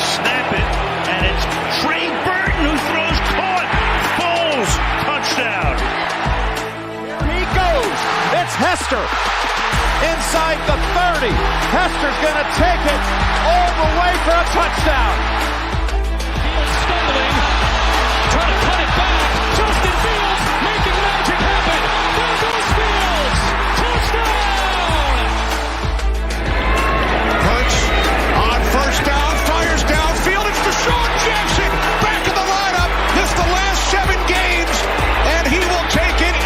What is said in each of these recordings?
snap it, and it's Trey Burton who throws caught. Foles, touchdown. Here he goes. It's Hester. Inside the 30. Hester's going to take it all the way for a touchdown. Fields stumbling, trying to cut it back. Justin Fields making magic happen. There goes Fields. Touchdown! Hurts on first down, fires downfield. It's Deshaun Jackson back in the lineup. Missed the last 7 games, and he will take it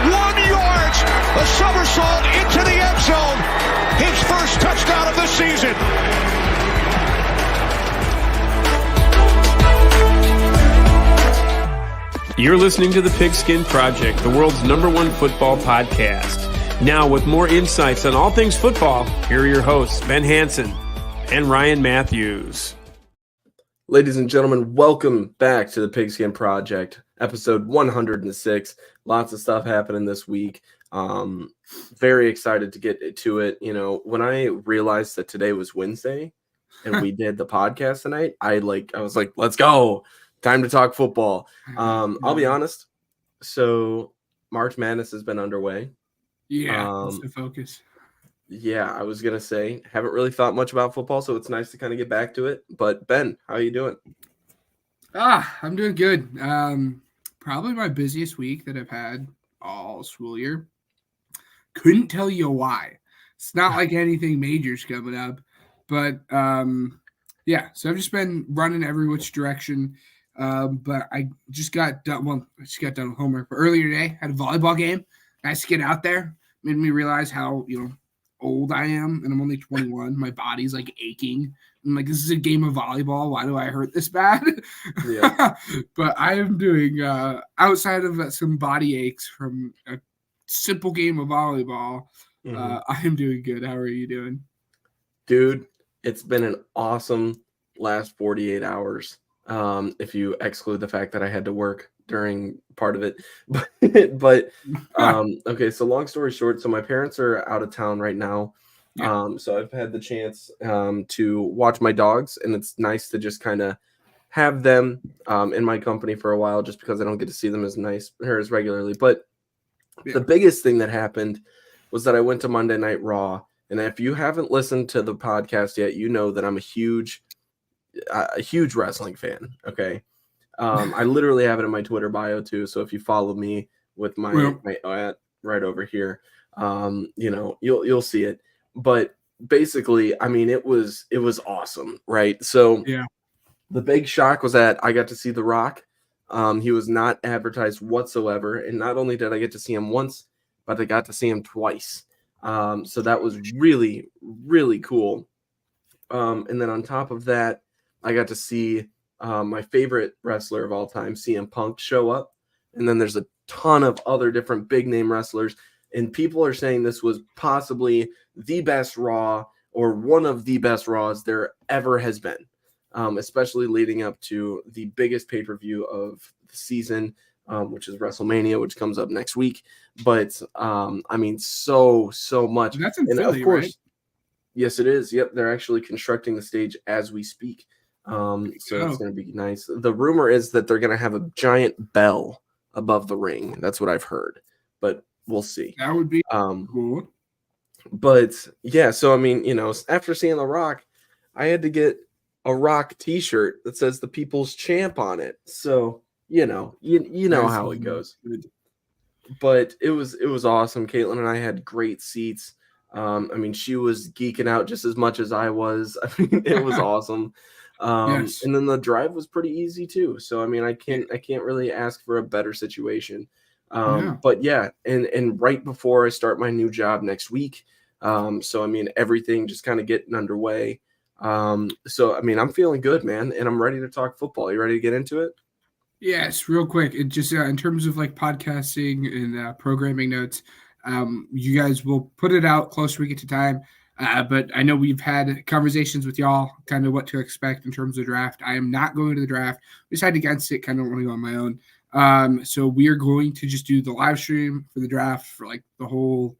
81 yards. A somersault into the end zone. His first touchdown of the season. You're listening to The Pigskin Project, the world's #1 football podcast. Now, with more insights on all things football, here are your hosts, Ben Hansen and Ryan Matthews. Ladies and gentlemen, welcome back to The Pigskin Project, episode 106. Lots of stuff happening this week. Very excited to get to it. You know, when I realized that today was Wednesday and we did the podcast tonight, I was like, let's go. Time to talk football. I'll be honest. So March Madness has been underway. Yeah, that's the focus. Yeah, I was gonna say haven't really thought much about football, so it's nice to kind of get back to it. But Ben, how are you doing? I'm doing good. Probably my busiest week that I've had all school year. Couldn't tell you why. It's not like anything major's coming up, but yeah. So I've just been running every which direction. But I just got done. Well, I just got done with homework. But earlier today, had a volleyball game. Nice to get out there. Made me realize how old I am, and I'm only 21. My body's like aching. I'm like, this is a game of volleyball. Why do I hurt this bad? Yeah. But I am doing outside of some body aches from a simple game of volleyball. I am doing good. How are you doing? Dude, it's been an awesome last 48 hours. If you exclude the fact that I had to work during part of it, but okay. So long story short, so my parents are out of town right now. So I've had the chance to watch my dogs, and it's nice to just kind of have them in my company for a while, just because I don't get to see them as regularly. But the biggest thing that happened was that I went to Monday Night Raw, and if you haven't listened to the podcast yet, you know that I'm a huge wrestling fan. Okay. I literally have it in my Twitter bio too. So if you follow me with my ad right over here, you'll see it. But basically, I mean, it was awesome, right? So the big shock was that I got to see The Rock. He was not advertised whatsoever, and not only did I get to see him once, but I got to see him twice. So that was really, really cool. And then on top of that, I got to see my favorite wrestler of all time, CM Punk, show up. And then there's a ton of other different big name wrestlers. And people are saying this was possibly the best Raw, or one of the best Raws there ever has been, especially leading up to the biggest pay-per-view of the season, which is WrestleMania, which comes up next week. But I mean, so much. That's in and Philly, of course, right? Yes, it is. Yep, they're actually constructing the stage as we speak. So it's going to be nice. The rumor is that they're going to have a giant bell above the ring. That's what I've heard, but we'll see. That would be cool. But yeah, so I mean, after seeing The Rock, I had to get a Rock T-shirt that says "The People's Champ" on it. So you know how it goes. But it was awesome. Caitlin and I had great seats. I mean, she was geeking out just as much as I was. I mean, it was awesome. And then the drive was pretty easy too. So I mean, I can't really ask for a better situation. But yeah, and right before I start my new job next week, so I mean, everything just kind of getting underway. So I mean, I'm feeling good, man, and I'm ready to talk football. You ready to get into it? Yes, real quick. It just in terms of like podcasting and programming notes, you guys will put it out closer we get to time. But I know we've had conversations with y'all, kind of what to expect in terms of draft. I am not going to the draft. We decided against it, kind of want to go on my own. So we are going to just do the live stream for the draft for like the whole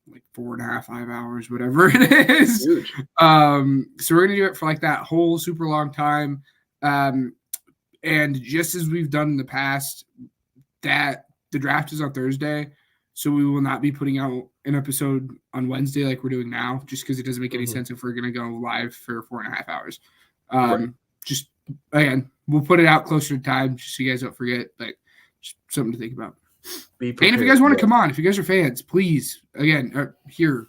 like 4.5, 5 hours, whatever it is. Huge. So we're gonna do it for like that whole super long time. And just as we've done in the past, that the draft is on Thursday, so we will not be putting out an episode on Wednesday like we're doing now, just because it doesn't make any sense if we're gonna go live for 4.5 hours. Right. Just again, we'll put it out closer to time, just so you guys don't forget. But just something to think about. And if you guys want to come on, if you guys are fans, please, again, here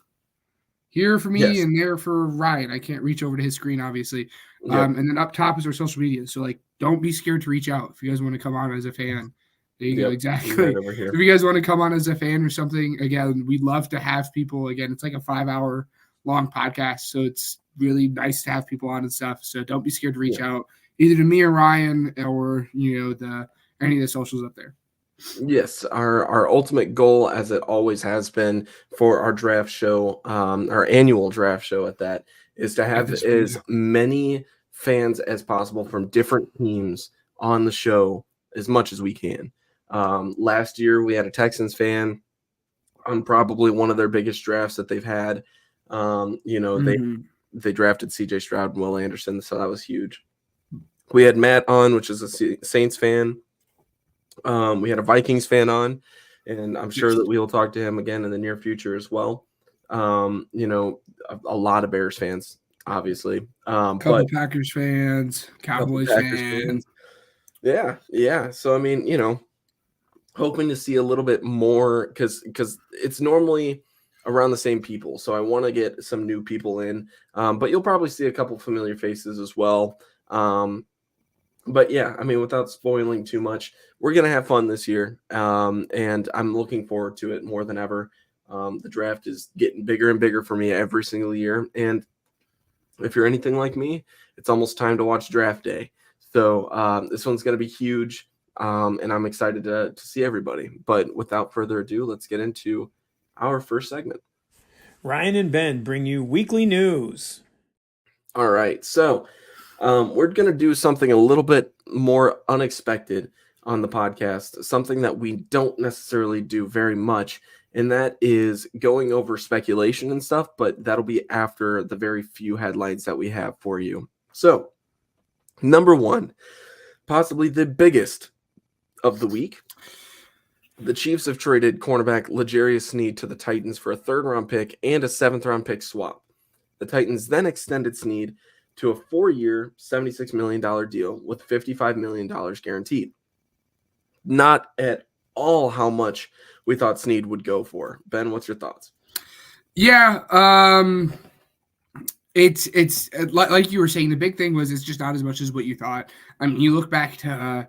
for me and there for Ryan. I can't reach over to his screen, obviously. And then up top is our social media. So, like, don't be scared to reach out if you guys want to come on as a fan. There you go, exactly. Right over here. If you guys want to come on as a fan or something, again, we'd love to have people. Again, it's like a 5-hour long podcast, so it's really nice to have people on and stuff. So don't be scared to reach out either to me or Ryan or, any of the socials up there. Yes, our ultimate goal, as it always has been for our draft show, our annual draft show at that, is to have as many fans as possible from different teams on the show as much as we can. Last year, we had a Texans fan on probably one of their biggest drafts that they've had. They drafted C.J. Stroud and Will Anderson, so that was huge. We had Matt on, which is a Saints fan. We had a Vikings fan on, and I'm sure that we will talk to him again in the near future as well. A lot of Bears fans, obviously. Couple Packers fans, Cowboys fans. Yeah. So, I mean, hoping to see a little bit more because it's normally around the same people. So I want to get some new people in, but you'll probably see a couple familiar faces as well. But yeah, I mean, without spoiling too much, we're going to have fun this year. And I'm looking forward to it more than ever. The draft is getting bigger and bigger for me every single year. And if you're anything like me, it's almost time to watch draft day. So this one's going to be huge. And I'm excited to see everybody. But without further ado, let's get into our first segment. Ryan and Ben bring you weekly news. All right. So we're going to do something a little bit more unexpected on the podcast, something that we don't necessarily do very much, and that is going over speculation and stuff, but that'll be after the very few headlines that we have for you. So, number one, possibly the biggest of the week, the Chiefs have traded cornerback L'Jarius Sneed to the Titans for a 3rd-round pick and a 7th-round pick swap. The Titans then extended Sneed to a 4-year, $76 million deal with $55 million guaranteed. Not at all how much we thought Sneed would go for. Ben, what's your thoughts? Yeah, it's like you were saying, the big thing was it's just not as much as what you thought. I mean, you look back to,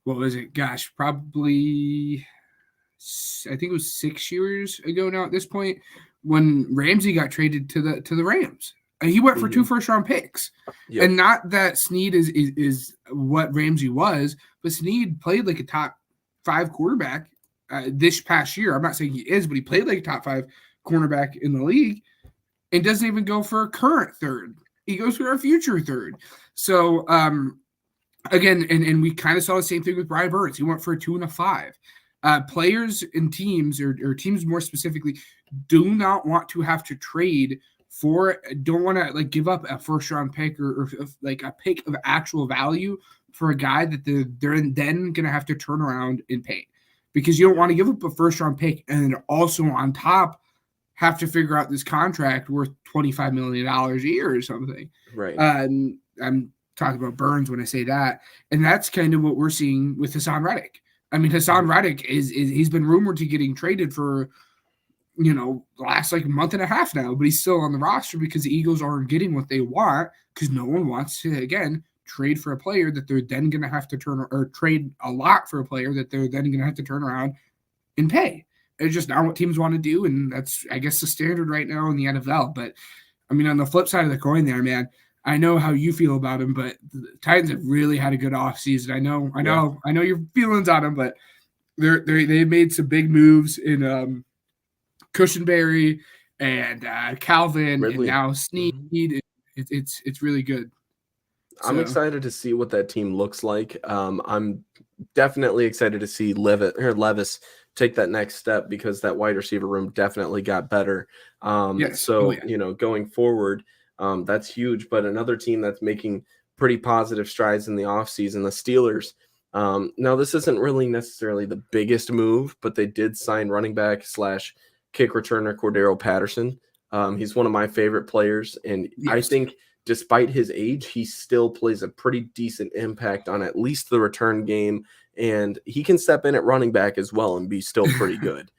what was it? Gosh, probably, I think it was 6 years ago now at this point, when Ramsey got traded to the Rams. And he went for 2 first-round picks. Yep. And not that Sneed is what Ramsey was, but Sneed played like a top 5 quarterback this past year. I'm not saying he is, but he played like a top 5 cornerback in the league and doesn't even go for a current 3rd. He goes for a future 3rd. So, again, and we kind of saw the same thing with Brian Burns. He went for a 2 and a 5. Players and teams, or teams more specifically, do not want to have to trade don't want to like give up a 1st-round pick or like a pick of actual value for a guy that they're then going to have to turn around and pay, because you don't want to give up a 1st-round pick and then also on top have to figure out this contract worth $25 million a year or something. Right. I'm talking about Burns when I say that, and that's kind of what we're seeing with Hassan Reddick. I mean, Hassan Reddick he's been rumored to getting traded for, the last like month and a half now, but he's still on the roster because the Eagles aren't getting what they want, because no one wants to, again, trade for a player that they're then going to have to trade a lot for a player that they're then going to have to turn around and pay. It's just not what teams want to do, and that's, I guess, the standard right now in the NFL. But, I mean, on the flip side of the coin there, man, I know how you feel about him, but the Titans have really had a good offseason. I know your feelings on him, but they made some big moves in Cushenberry and Calvin Ridley. And now Sneed. It's really good. I'm excited to see what that team looks like. I'm definitely excited to see Levis take that next step because that wide receiver room definitely got better. Yes. So, Oh, yeah. Going forward, that's huge. But another team that's making pretty positive strides in the offseason, the Steelers. Now, this isn't really necessarily the biggest move, but they did sign running back / kick returner Cordero Patterson. He's one of my favorite players, and I Yes. think despite his age, he still plays a pretty decent impact on at least the return game, and he can step in at running back as well and be still pretty good.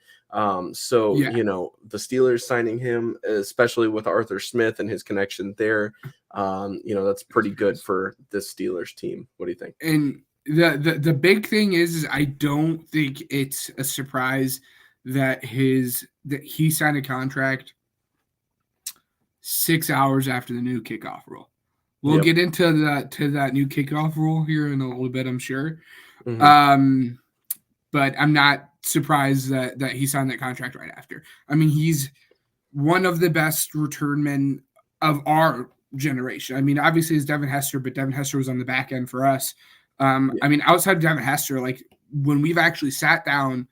So, Yeah. the Steelers signing him, especially with Arthur Smith and his connection there, that's pretty good for this Steelers team. What do you think? And the big thing is I don't think it's a surprise that he signed a contract 6 hours after the new kickoff rule. We'll Yep. get into that new kickoff rule here in a little bit, I'm sure. Mhm. But I'm not surprised that he signed that contract right after. I mean, he's one of the best return men of our generation. I mean, obviously it's Devin Hester, but Devin Hester was on the back end for us. I mean, outside of Devin Hester, like when we've actually sat down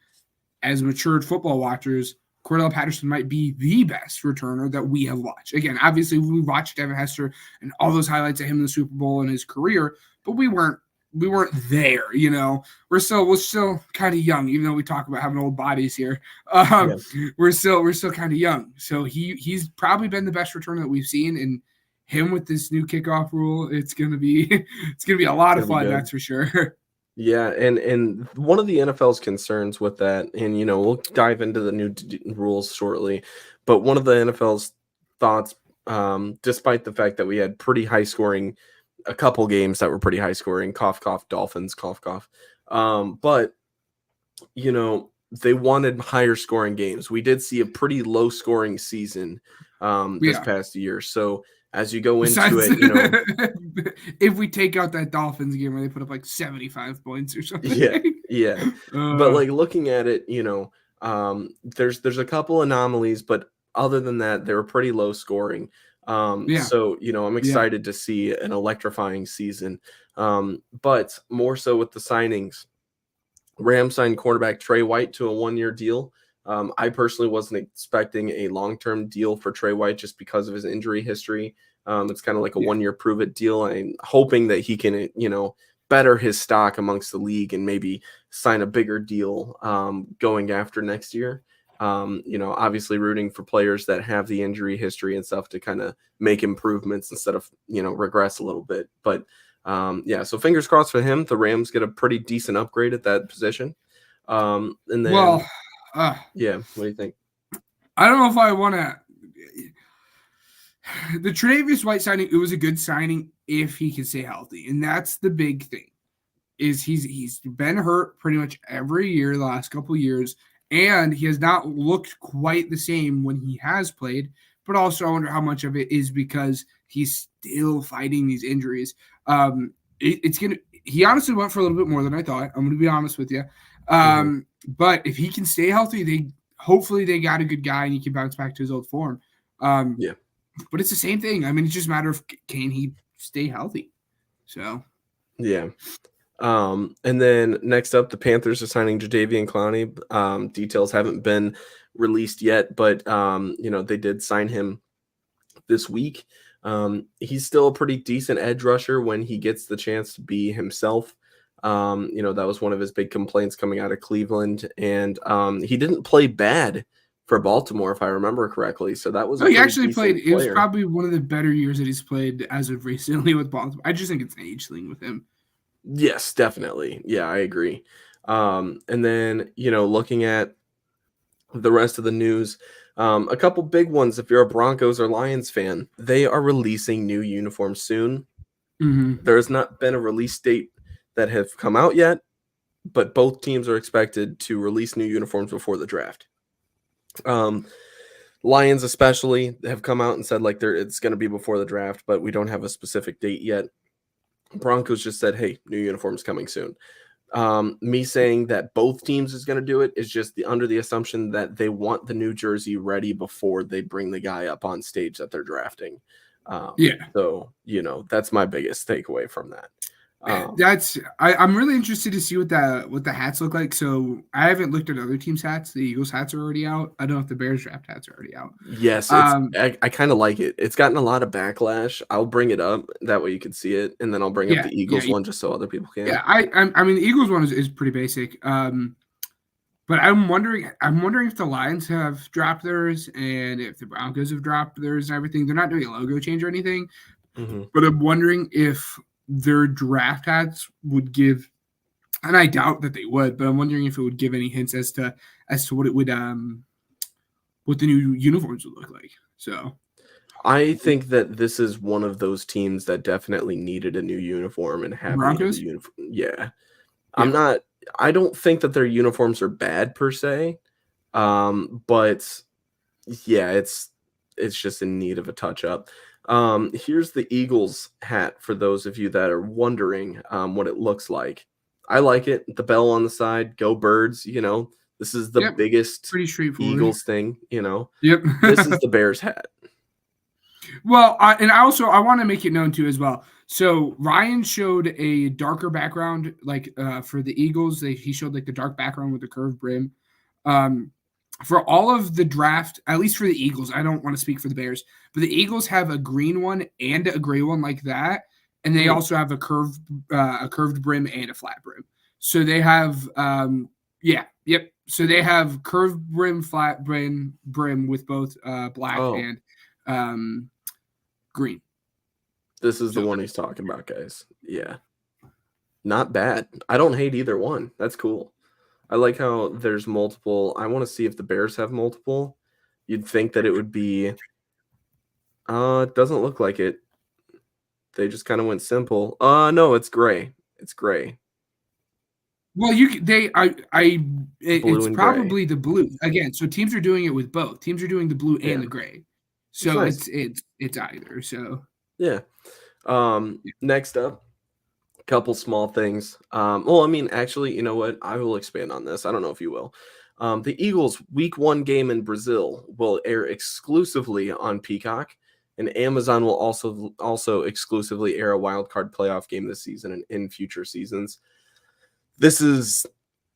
as matured football watchers, Cordell Patterson might be the best returner that we have watched. Again, obviously we watched Devin Hester and all those highlights of him in the Super Bowl and his career, but we weren't there, We're still kind of young, even though we talk about having old bodies here. We're still kind of young. So he's probably been the best returner that we've seen, and him with this new kickoff rule, it's gonna be a lot of fun, that's for sure. Yeah, and one of the NFL's concerns with that, and we'll dive into the new rules shortly, but one of the NFL's thoughts, despite the fact that we had pretty high scoring, a couple games that were pretty high scoring, cough cough, Dolphins, cough cough, but they wanted higher scoring games. We did see a pretty low scoring season this past year, so as you go into it, if we take out that Dolphins game where they put up like 75 points or something. Yeah. But like looking at it, there's a couple anomalies, but other than that, they were pretty low scoring. So, I'm excited to see an electrifying season. But more so with the signings, Rams signed cornerback Trey White to a 1-year deal. I personally wasn't expecting a long-term deal for Trey White just because of his injury history. It's kind of like a 1-year prove-it deal. I'm hoping that he can, better his stock amongst the league and maybe sign a bigger deal going after next year. Obviously rooting for players that have the injury history and stuff to kind of make improvements instead of, regress a little bit. But, so fingers crossed for him. The Rams get a pretty decent upgrade at that position. And then... Well... what do you think? I don't know if I want to. The Tre'Davious White signing, it was a good signing if he can stay healthy, and that's the big thing. Is he's been hurt pretty much every year the last couple of years, and he has not looked quite the same when he has played. But also, I wonder how much of it is because he's still fighting these injuries. He honestly went for a little bit more than I thought. I'm going to be honest with you. But if he can stay healthy, hopefully they got a good guy and he can bounce back to his old form. But it's the same thing. I mean, it's just a matter of can he stay healthy? So and then next up, the Panthers are signing Jadeveon Clowney. Details haven't been released yet, but they did sign him this week. He's still a pretty decent edge rusher when he gets the chance to be himself. That was one of his big complaints coming out of Cleveland, and he didn't play bad for Baltimore, if I remember correctly. So that was he actually played. It was probably one of the better years that he's played as of recently with Baltimore. I just think it's an age thing with him. Yes, definitely. Yeah, I agree. And then looking at the rest of the news, a couple big ones. If you're a Broncos or Lions fan, they are releasing new uniforms soon. There has not been a release date that have come out yet, but both teams are expected to release new uniforms before the draft. Lions especially have come out and said it's going to be before the draft, but we don't have a specific date yet. Broncos just said, hey, new uniforms coming soon. Me saying that both teams is going to do it is just under the assumption that they want the new jersey ready before they bring the guy up on stage that they're drafting. So, that's my biggest takeaway from that. I'm really interested to see what the hats look like. So I haven't looked at other teams' hats. The Eagles hats are already out. I don't know if the Bears draft hats are already out. Yes, I kind of like it. It's gotten a lot of backlash. I'll bring it up that way you can see it, and then I'll bring up the Eagles one just so other people can. Yeah, I mean the Eagles one is pretty basic. But I'm wondering if the Lions have dropped theirs and if the Broncos have dropped theirs and everything. They're not doing a logo change or anything, but I'm wondering if their draft hats would give, and I doubt that they would, but I'm wondering if it would give any hints as to what it would what the new uniforms would look like. So I think that this is one of those teams that definitely needed a new uniform and have Broncos? uniform. Yeah. I don't think that their uniforms are bad per se. But yeah, it's just in need of a touch up. Here's the Eagles hat for those of you that are wondering what it looks like. I like it. The bell on the side, go Birds, this is the biggest pretty straightforward Eagles thing, Yep. This is the Bears hat. Well, I want to make it known too as well. So Ryan showed a darker background, like for the Eagles, he showed like the dark background with the curved brim. For all of the draft, at least for the Eagles, I don't want to speak for the Bears, but the Eagles have a green one and a gray one like that, and they also have a curved brim and a flat brim. So they have, So they have curved brim, flat brim with both black and green. This is the one he's talking about, guys. Yeah. Not bad. I don't hate either one. That's cool. I like how there's multiple. I want to see if the Bears have multiple. You'd think that it would be. It doesn't look like it. They just kind of went simple. No, it's gray. It's gray. Well, it's probably the blue again. So teams are doing it with both. Teams are doing the blue and the gray. So nice. it's either. So yeah. Next up, a couple small things. Well, I mean, actually, you know what? I will expand on this. I don't know if you will. The Eagles' Week 1 game in Brazil will air exclusively on Peacock, and Amazon will also exclusively air a wild card playoff game this season and in future seasons. This is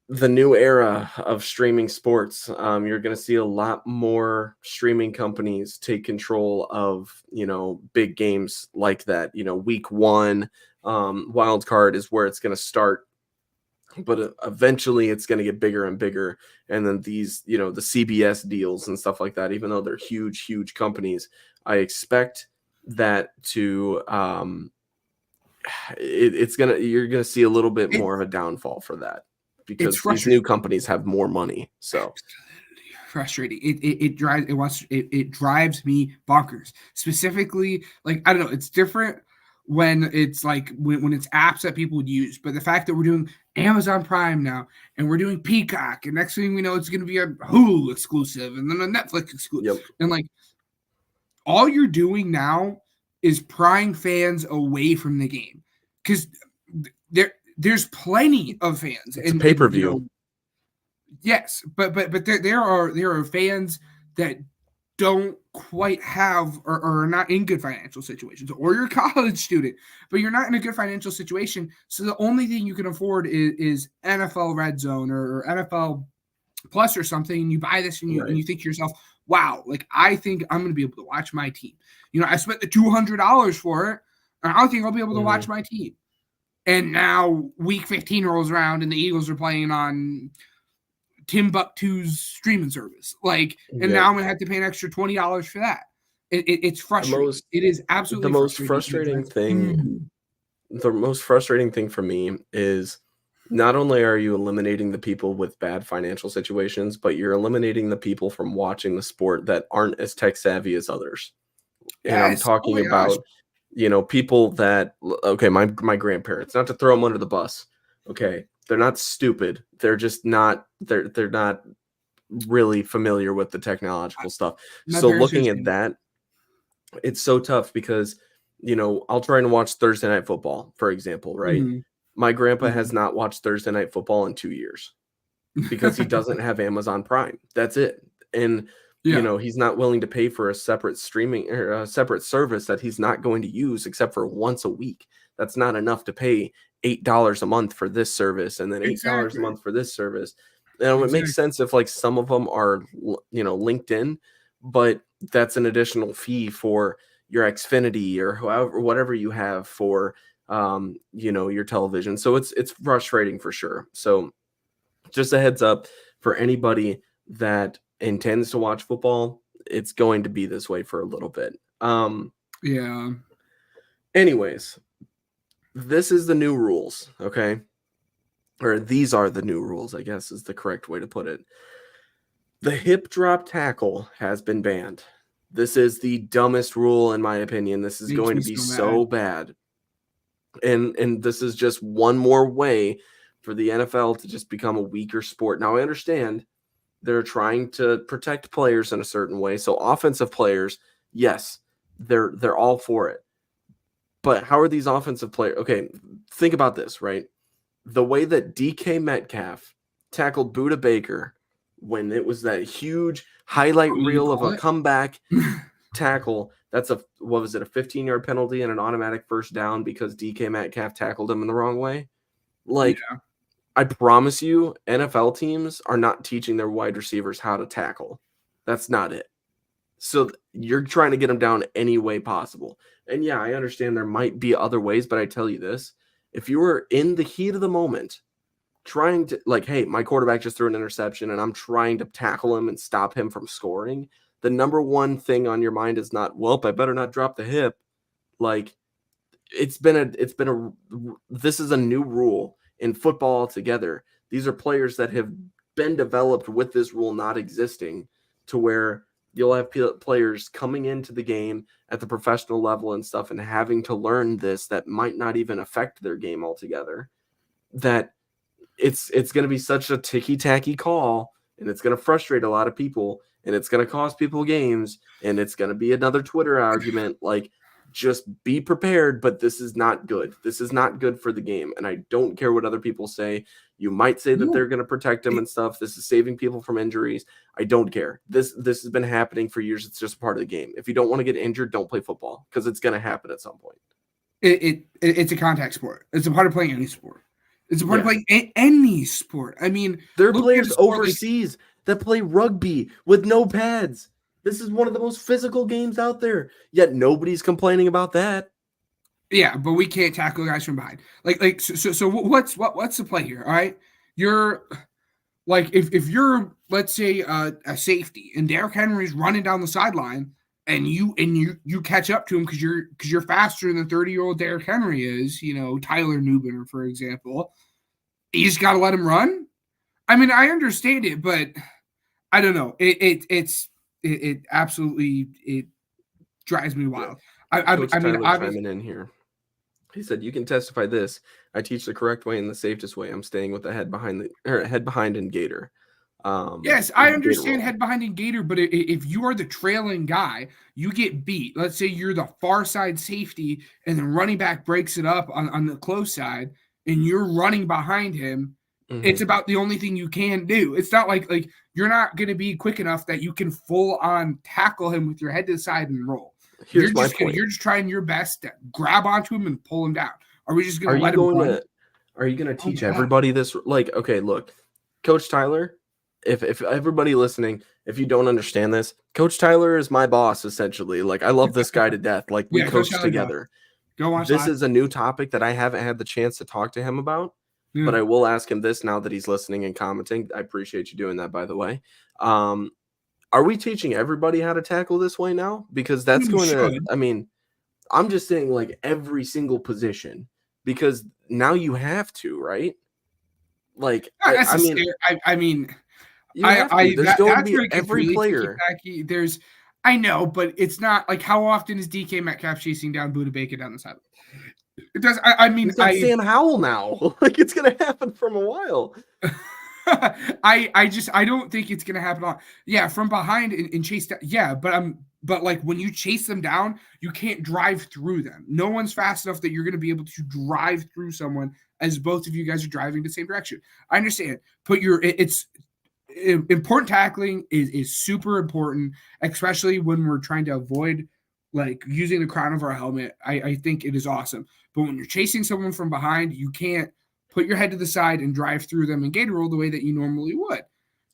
the new era of streaming sports. You're going to see a lot more streaming companies take control of, big games like that. Week 1 wild card is where it's going to start, but eventually it's going to get bigger and bigger. And then these, the CBS deals and stuff like that, even though they're huge, huge companies, I expect that to, you're going to see a little bit more of a downfall for that. Because these new companies have more money, so frustrating. It drives me bonkers. Specifically, like I don't know, it's different when it's like when it's apps that people would use. But the fact that we're doing Amazon Prime now and we're doing Peacock, and next thing we know, it's going to be a Hulu exclusive and then a Netflix exclusive, and like all you're doing now is prying fans away from the game because there's plenty of fans. It's a pay-per-view. Yes, but there are fans that don't quite have or are not in good financial situations, or you're a college student, but you're not in a good financial situation. So the only thing you can afford is NFL Red Zone or NFL Plus or something. And you buy this and you think to yourself, wow, like I think I'm going to be able to watch my team. I spent the $200 for it, and I think I'll be able to watch my team. And now week 15 rolls around and the Eagles are playing on Timbuktu's streaming service. Now I'm going to have to pay an extra $20 for that. It's frustrating. It is absolutely the most frustrating thing. The most frustrating thing for me is not only are you eliminating the people with bad financial situations, but you're eliminating the people from watching the sport that aren't as tech savvy as others. And I'm talking about people that, okay, my grandparents, not to throw them under the bus. Okay. They're not stupid. They're just not, they're not really familiar with the technological stuff. So looking at that, it's so tough because, I'll try and watch Thursday Night Football, for example, right? Mm-hmm. My grandpa has not watched Thursday Night Football in 2 years because he doesn't have Amazon Prime. That's it. And he's not willing to pay for a separate streaming or a separate service that he's not going to use except for once a week. That's not enough to pay $8 a month for this service and then $8 a month for this service. It makes sense if like some of them are, LinkedIn, but that's an additional fee for your Xfinity or whatever you have for, your television. So it's frustrating for sure. So just a heads up for anybody that intends to watch football, it's going to be this way for a little bit. Yeah. Anyways, this is the new rules, okay? Or these are the new rules, I guess is the correct way to put it. The hip drop tackle has been banned. This is the dumbest rule, in my opinion. This is going to be so bad. And this is just one more way for the NFL to just become a weaker sport. Now, I understand they're trying to protect players in a certain way. So offensive players, yes, they're all for it. But how are these offensive players? Okay, think about this, right? The way that DK Metcalf tackled Budda Baker when it was that huge highlight reel of a comeback tackle, that's a 15-yard penalty and an automatic first down because DK Metcalf tackled him in the wrong way? I promise you, NFL teams are not teaching their wide receivers how to tackle. That's not it. So you're trying to get them down any way possible. And yeah, I understand there might be other ways, but I tell you this, if you were in the heat of the moment trying to, like, hey, my quarterback just threw an interception and I'm trying to tackle him and stop him from scoring, the number one thing on your mind is not, well, I better not drop the hip. Like, this is a new rule in football altogether. These are players that have been developed with this rule not existing, to where you'll have players coming into the game at the professional level and stuff and having to learn this that might not even affect their game altogether. That it's going to be such a ticky-tacky call, and it's going to frustrate a lot of people, and it's going to cost people games, and it's going to be another Twitter argument. Like, just be prepared, but this is not good. This is not good for the game, and I don't care what other people say. You might say that they're going to protect them and stuff. This is saving people from injuries. I don't care. This has been happening for years. It's just part of the game. If you don't want to get injured, don't play football, because it's going to happen at some point. It's a contact sport. It's a part of playing any sport. It's a part of playing any sport. I mean, there are players overseas that play rugby with no pads. This is one of the most physical games out there, yet nobody's complaining about that. Yeah, but we can't tackle guys from behind. So what's the play here? All right, you're like, if you're, let's say, a safety and Derrick Henry's running down the sideline, and you catch up to him because you're faster than 30-year-old Derrick Henry is. Tyler Newbern, for example. You just got to let him run. I mean, I understand it, but I don't know. It absolutely drives me wild. I mean, chiming in here. He said, "You can testify this. I teach the correct way and the safest way. I'm staying with the head behind and gator." Yes, I understand head behind and gator, but if you are the trailing guy, you get beat. Let's say you're the far side safety, and the running back breaks it up on the close side, and you're running behind him. Mm-hmm. It's about the only thing you can do. It's not like you're not going to be quick enough that you can full on tackle him with your head to the side and roll. You're just trying your best to grab onto him and pull him down. Are we just going to let him run? Are you going to teach everybody this? Like, okay, look, Coach Tyler, if everybody listening, if you don't understand this, Coach Tyler is my boss, essentially. Like, I love this guy to death. Like, we coach together. Go watch this is a new topic that I haven't had the chance to talk to him about. Yeah. But I will ask him this now that he's listening and commenting. I appreciate you doing that, by the way. Are we teaching everybody how to tackle this way now? Because that's going to, I mean, I'm just saying, like, every single position, because now you have to, right? Like, I mean, there's going to be every player. I know, but it's not like, how often is DK Metcalf chasing down Budda Baker down the sideline? It does. I mean, it's like Sam Howell now. Like, it's going to happen from a while. I don't think it's going to happen. From behind and chase down. Yeah, but like, when you chase them down, you can't drive through them. No one's fast enough that you're going to be able to drive through someone as both of you guys are driving the same direction. I understand. It's important. Tackling is super important, especially when we're trying to avoid like using the crown of our helmet, I think it is awesome. But when you're chasing someone from behind, you can't put your head to the side and drive through them and gator roll the way that you normally would.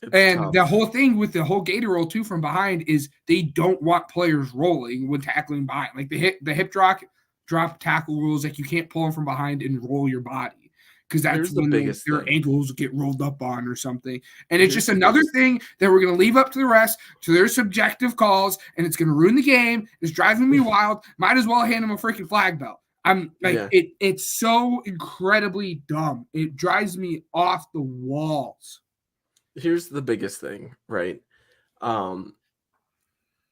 It's tough. The whole thing with the whole gator roll too from behind is they don't want players rolling when tackling behind. Like the hip drop tackle rules, like you can't pull them from behind and roll your body because that's Here's the when biggest their thing. ankles get rolled up on or something. And it's Here's just the another biggest thing that we're going to leave up to the rest, to their subjective calls, and it's going to ruin the game. It's driving me wild. Might as well hand them a freaking flag belt. I'm like, Yeah. it's so incredibly dumb. It drives me off the walls. Here's the biggest thing, right?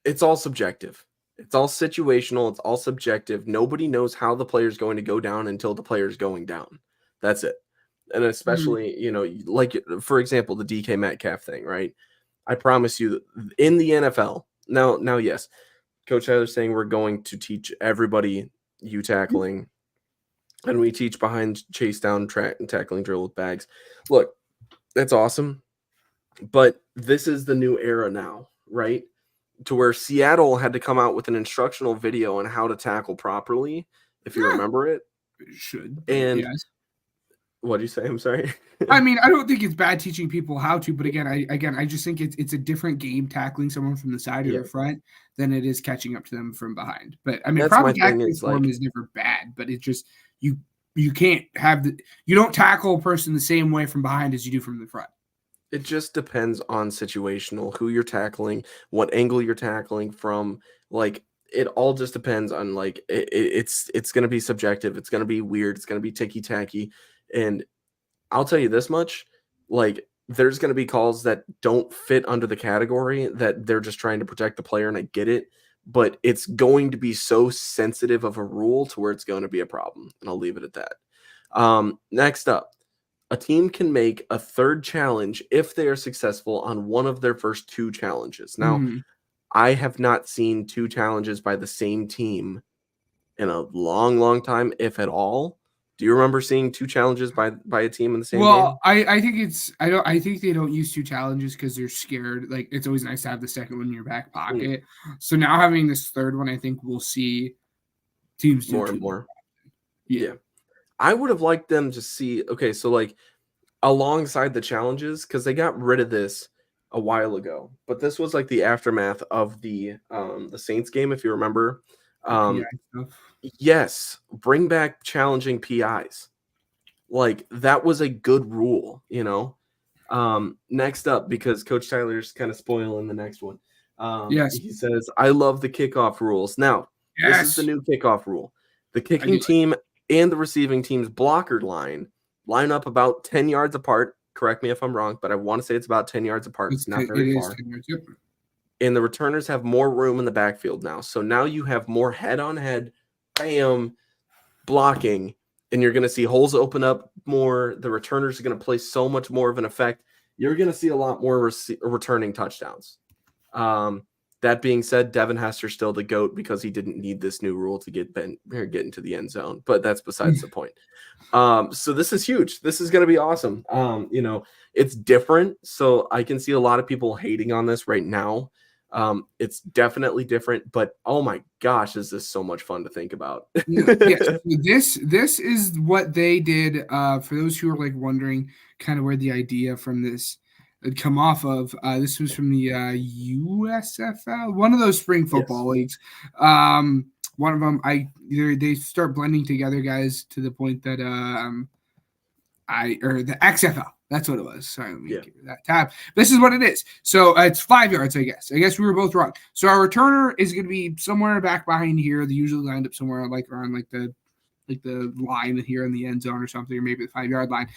It's all subjective. It's all situational. It's all subjective. Nobody knows how the player's going to go down until the player's going down. That's it. And especially, you know, like, for example, the DK Metcalf thing, right? I promise you, in the NFL, now, yes, Coach Tyler's saying we're going to teach everybody U tackling, and we teach behind chase down tackling drill with bags. Look, that's awesome. But this is the new era now, right? To where Seattle had to come out with an instructional video on how to tackle properly, if you remember it. It should. And Yes. what do you say? I'm sorry. I mean, I don't think it's bad teaching people how to, but again, I just think it's a different game tackling someone from the side or the front than it is catching up to them from behind. But I mean, That's proper my thing tackling is, form like- is never bad, but it just you can't have you don't tackle a person the same way from behind as you do from the front. It just depends on situational, who you're tackling, what angle you're tackling from. Like, it all just depends on, like, it's going to be subjective. It's going to be weird. It's going to be ticky-tacky. And I'll tell you this much, like, there's going to be calls that don't fit under the category that they're just trying to protect the player, and I get it. But it's going to be so sensitive of a rule to where it's going to be a problem. And I'll leave it at that. Next up. A team can make a third challenge if they are successful on one of their first two challenges. Now, I have not seen two challenges by the same team in a long, long time, if at all. Do you remember seeing two challenges by a team in the same game? Well, I think I think they don't use two challenges because they're scared. Like, it's always nice to have the second one in your back pocket. So now having this third one, I think we'll see teams do More two. and more. Yeah. I would have liked them to see, okay, so like alongside the challenges, because they got rid of this a while ago, but this was like the aftermath of the Saints game, if you remember. PI stuff. Yes, bring back challenging PIs. Like, that was a good rule, you know. Next up, because Coach Tyler's kind of spoiling the next one. Yes. He says, I love the kickoff rules. Now, this is the new kickoff rule. The kicking team and the receiving team's blocker line up about 10 yards apart. Correct me if I'm wrong, but I want to say it's about 10 yards apart. It's not very far. 10 yards, yep. And the returners have more room in the backfield now. So now you have more head-on-head, bam, blocking, and you're going to see holes open up more. The returners are going to play so much more of an effect. You're going to see a lot more returning touchdowns. That being said, Devin Hester's still the GOAT because he didn't need this new rule to get into the end zone, but that's besides the point. So this is huge. This is going to be awesome. You know, it's different. So I can see a lot of people hating on this right now. It's definitely different, but oh my gosh, is this so much fun to think about? Yes, this is what they did. For those who are like wondering kind of where the idea from this had come off of, this was from the USFL, one of those spring football leagues. One of them, they start blending together, guys, to the point that the XFL. That's what it was. Sorry, let me give you that tab. This is what it is. So it's 5 yards, I guess. I guess we were both wrong. So our returner is going to be somewhere back behind here. They usually lined up somewhere like around like the line here in the end zone or something, or maybe the 5 yard line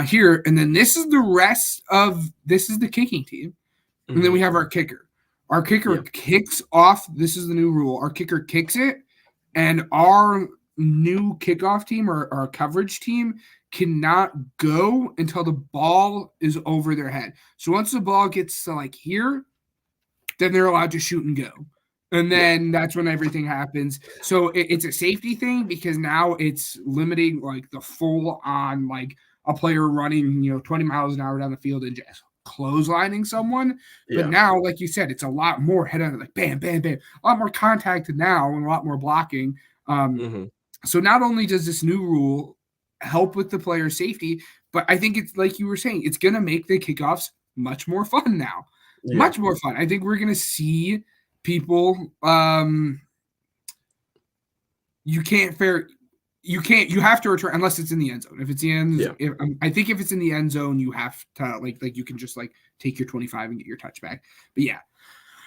here. And then this is the kicking team. And then we have our kicker. Our kicker kicks off. This is the new rule. Our kicker kicks it, and our new kickoff team or our coverage team cannot go until the ball is over their head. So once the ball gets to like here, then they're allowed to shoot and go. And then that's when everything happens. So it's a safety thing because now it's limiting like the full on like a player running, 20 miles an hour down the field and just clotheslining someone. Yeah. But now, like you said, it's a lot more head on, like bam, bam, bam, a lot more contact now and a lot more blocking. So not only does this new rule help with the player safety, but I think it's like you were saying, it's going to make the kickoffs much more fun now. Yeah. Much more fun. I think we're going to see people. You have to return unless it's in the end zone. If it's the end, I think if it's in the end zone, you have to like you can just like take your 25 and get your touchback. But yeah.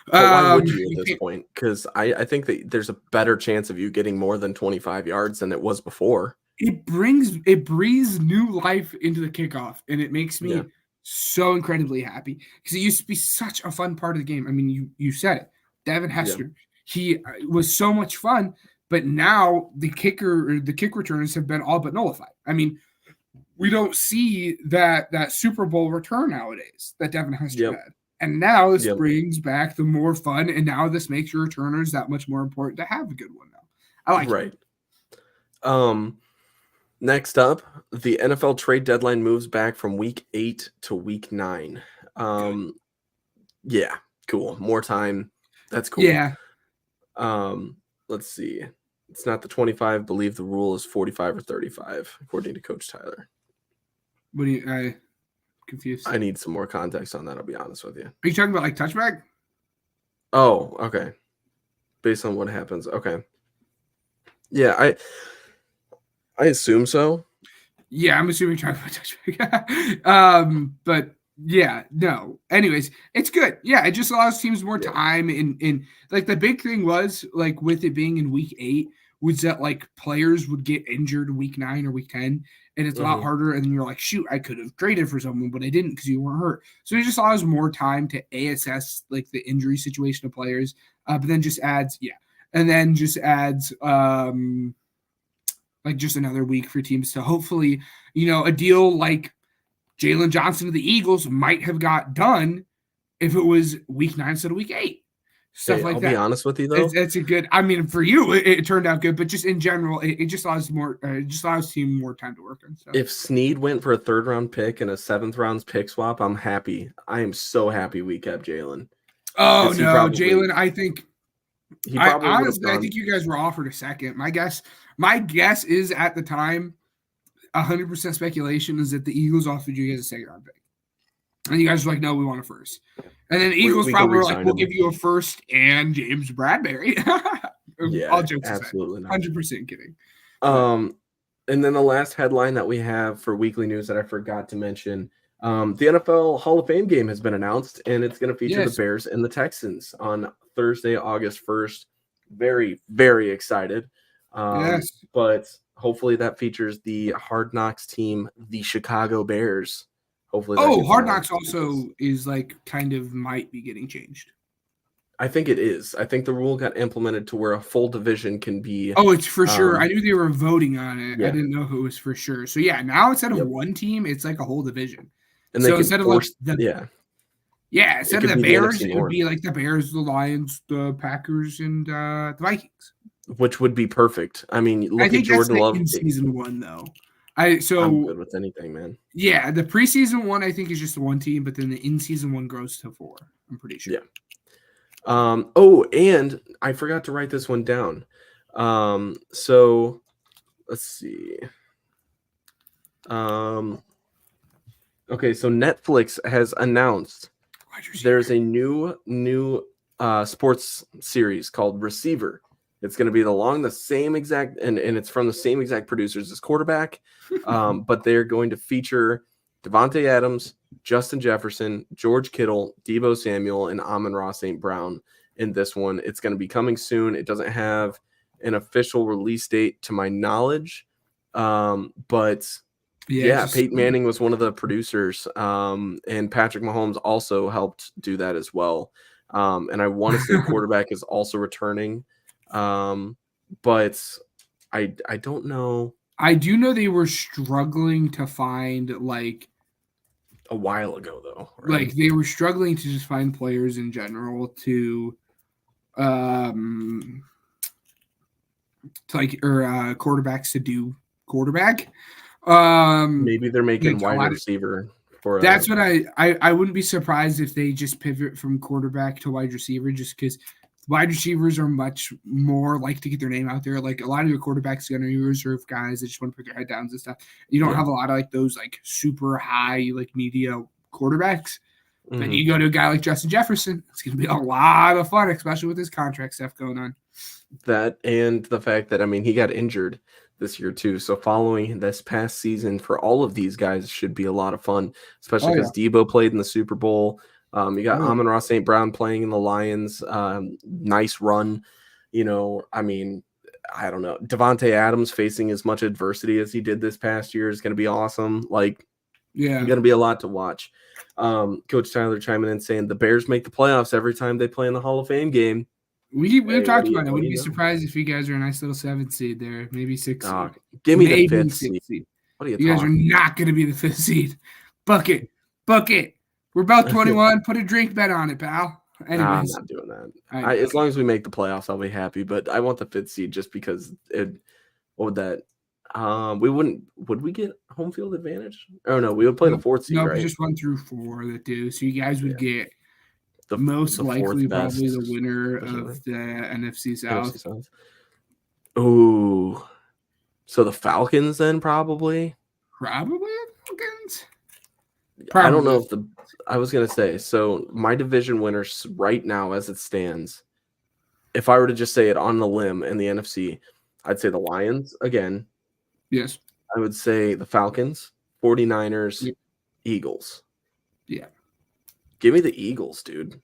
But why would you at this point? Because I think that there's a better chance of you getting more than 25 yards than it was before. It breathes new life into the kickoff, and it makes me so incredibly happy because it used to be such a fun part of the game. I mean, you said it, Devin Hester. He was so much fun, but now the kick returners have been all but nullified. I mean, we don't see that Super Bowl return nowadays that Devin Hester had. And now this brings back the more fun, and now this makes your returners that much more important to have a good one now. I like it. Next up, the NFL trade deadline moves back from week 8 to week 9. Yeah, cool. More time. That's cool. Yeah. Let's see. It's not the 25. I believe the rule is 45 or 35, according to Coach Tyler. What do you confused? I need some more context on that, I'll be honest with you. Are you talking about like touchback? Oh, okay. Based on what happens. Okay. Yeah, I assume so. Yeah, I'm assuming you're talking about touchback. But yeah, no. Anyways, it's good. Yeah, it just allows teams more time in like the big thing was like with it being in week 8 was that like players would get injured week 9 or week 10, and it's a lot harder. And then you're like, shoot, I could have traded for someone, but I didn't because you weren't hurt. So it just allows more time to assess like the injury situation of players. But then just adds, like just another week for teams to hopefully, a deal like Jalen Johnson of the Eagles might have got done if it was week 9 instead of week 8. Stuff like that. I'll be honest with you though. It's a good. I mean, for you, it turned out good, but just in general, it just allows more. It just allows team more time to work on stuff. If Snead went for a 3rd round pick and a 7th round pick swap, I'm happy. I am so happy we kept Jalen. Oh no, Jalen! I think. Honestly, I think you guys were offered a 2nd. My guess is at the time, 100% speculation is that the Eagles offered you guys a 2nd round pick, and you guys were like, "No, we want a 1st." And then the Eagles probably were like, "We'll give you a 1st and James Bradbury." Yeah, all jokes absolutely aside, 100% kidding. And then the last headline that we have for weekly news that I forgot to mention. The NFL Hall of Fame game has been announced, and it's going to feature the Bears and the Texans on Thursday, August 1st. Very, very excited. But hopefully that features the Hard Knocks team, the Chicago Bears. Hopefully. Hard Knocks also is like kind of might be getting changed. I think it is. I think the rule got implemented to where a full division can be. Oh, it's for sure. I knew they were voting on it. Yeah. I didn't know who it was for sure. So yeah, now instead of one team, it's like a whole division. And so instead of like instead of the Bears, it would be like the Bears, the Lions, the Packers, and the Vikings. Which would be perfect. I mean, look at Jordan Love in season 1 though. I'm good with anything, man. Yeah, the preseason one I think is just the 1 team, but then the in-season one grows to 4. I'm pretty sure. Yeah. And I forgot to write this one down. So let's see. Okay, so Netflix has announced there's a new sports series called Receiver. It's going to be along the same exact, and it's from the same exact producers as Quarterback, but they're going to feature Devontae Adams, Justin Jefferson, George Kittle, Deebo Samuel, and Amon-Ra St. Brown in this one. It's going to be coming soon. It doesn't have an official release date to my knowledge, but Peyton Manning was one of the producers, and Patrick Mahomes also helped do that as well. And I want to say Quarterback is also returning. But I don't know. I do know they were struggling to find like a while ago though. Right? Like they were struggling to just find players in general to quarterbacks to do quarterback. Maybe they're making wide receiver That's what I wouldn't be surprised if they just pivot from quarterback to wide receiver, just because wide receivers are much more like to get their name out there. Like a lot of your quarterbacks are going to be reserve guys that just want to put their head down and stuff. You don't have a lot of like those like super high like media quarterbacks. But you go to a guy like Justin Jefferson, it's going to be a lot of fun, especially with his contract stuff going on. That and the fact that, I mean, he got injured this year too. So following this past season for all of these guys should be a lot of fun, especially because Debo played in the Super Bowl. You got Amon-Ra St. Brown playing in the Lions. Nice run. You know, I mean, I don't know. Devontae Adams facing as much adversity as he did this past year is going to be awesome. Like, going to be a lot to watch. Coach Tyler chiming in saying the Bears make the playoffs every time they play in the Hall of Fame game. We've talked about it. I wouldn't be surprised if you guys are a nice little 7th seed there, maybe 6th seed. Give me the 5th seed. What are you guys are not going to be the 5th seed. Book it. We're about 21. Put a drink bet on it, pal. Anyways. Nah, I'm not doing that. As long as we make the playoffs, I'll be happy. But I want the 5th seed just because what would that? We wouldn't. Would we get home field advantage? Oh no, we would play the 4th seed. No, right? just 1 through 4 that do. So you guys would get most likely probably the winner of the NFC South. Ooh, so the Falcons then probably. Probably Falcons. I don't know if I was gonna say. So my division winners right now, as it stands, if I were to just say it on the limb in the NFC, I'd say the Lions again. Yes. I would say the Falcons, 49ers, Eagles. Yeah. Give me the Eagles, dude.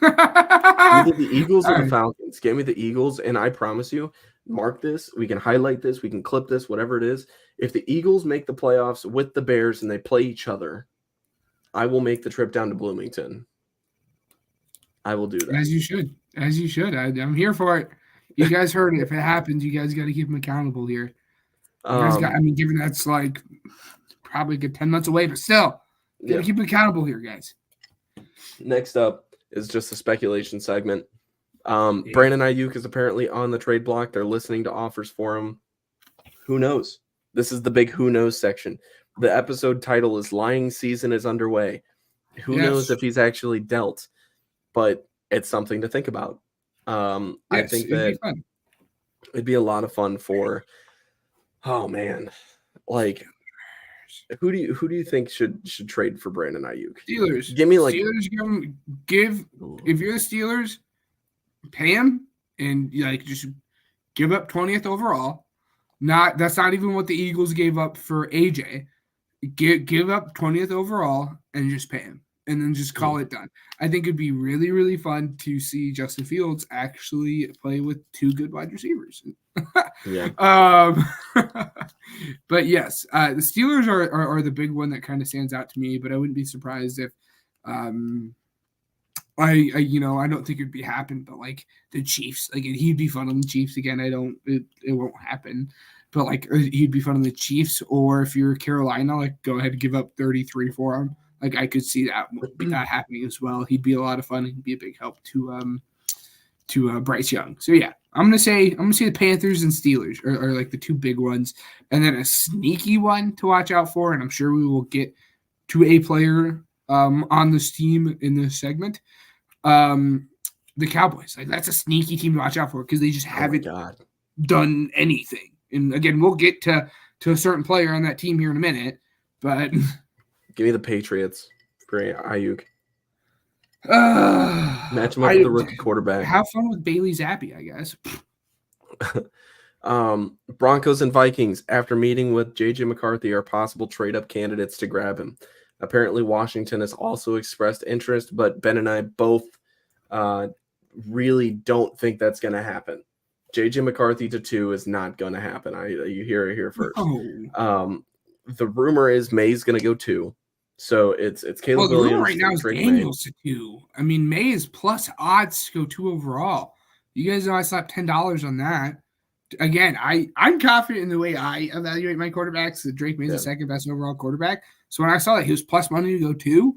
Either the Eagles or the Falcons. Give me the Eagles, and I promise you, mark this. We can highlight this. We can clip this, whatever it is. If the Eagles make the playoffs with the Bears and they play each other, I will make the trip down to Bloomington. I will do that. As you should. I'm here for it. You guys heard it. If it happens, you guys got to keep them accountable here. Given that's like probably a good 10 months away, but still, got to keep them accountable here, guys. Next up is just a speculation segment. Brandon Ayuk is apparently on the trade block. They're listening to offers for him. Who knows? This is the big who knows section. The episode title is Lying Season is Underway. Who knows if he's actually dealt? But it's something to think about. I think that it'd be a lot of fun for. Oh man, like who do you think should trade for Brandon Ayuk? Steelers. Give me like Steelers. Give if you're the Steelers, pay him and like just give up 20th overall. That's not even what the Eagles gave up for AJ. Give up 20th overall and just pay him. And then just call it done. I think it'd be really, really fun to see Justin Fields actually play with 2 good wide receivers. But yes, the Steelers are the big one that kind of stands out to me. But I wouldn't be surprised if, I don't think it'd be happen. But like the Chiefs, like he'd be fun on the Chiefs again. It won't happen. But like he'd be fun on the Chiefs, or if you're Carolina, like go ahead and give up 33 for him. Like I could see that happening as well. He'd be a lot of fun. He'd be a big help to Bryce Young. So yeah, I'm gonna say the Panthers and Steelers are like the 2 big ones, and then a sneaky one to watch out for. And I'm sure we will get to a player on this team in this segment. The Cowboys, like that's a sneaky team to watch out for because they just haven't done anything. And again, we'll get to a certain player on that team here in a minute, but. Give me the Patriots for Ayuk. Match him up with the rookie quarterback. Have fun with Bailey Zappi, I guess. Broncos and Vikings, after meeting with J.J. McCarthy, are possible trade-up candidates to grab him. Apparently, Washington has also expressed interest, but Ben and I both really don't think that's going to happen. J.J. McCarthy to 2 is not going to happen. You hear it here first. The rumor is May's going to go 2. So it's Caleb Williams. The rumor right now is Daniels to 2. I mean, May is plus odds to go 2 overall. You guys know I slapped $10 on that. Again, I'm confident in the way I evaluate my quarterbacks. That Drake May's the second best overall quarterback. So when I saw that he was plus money to go 2,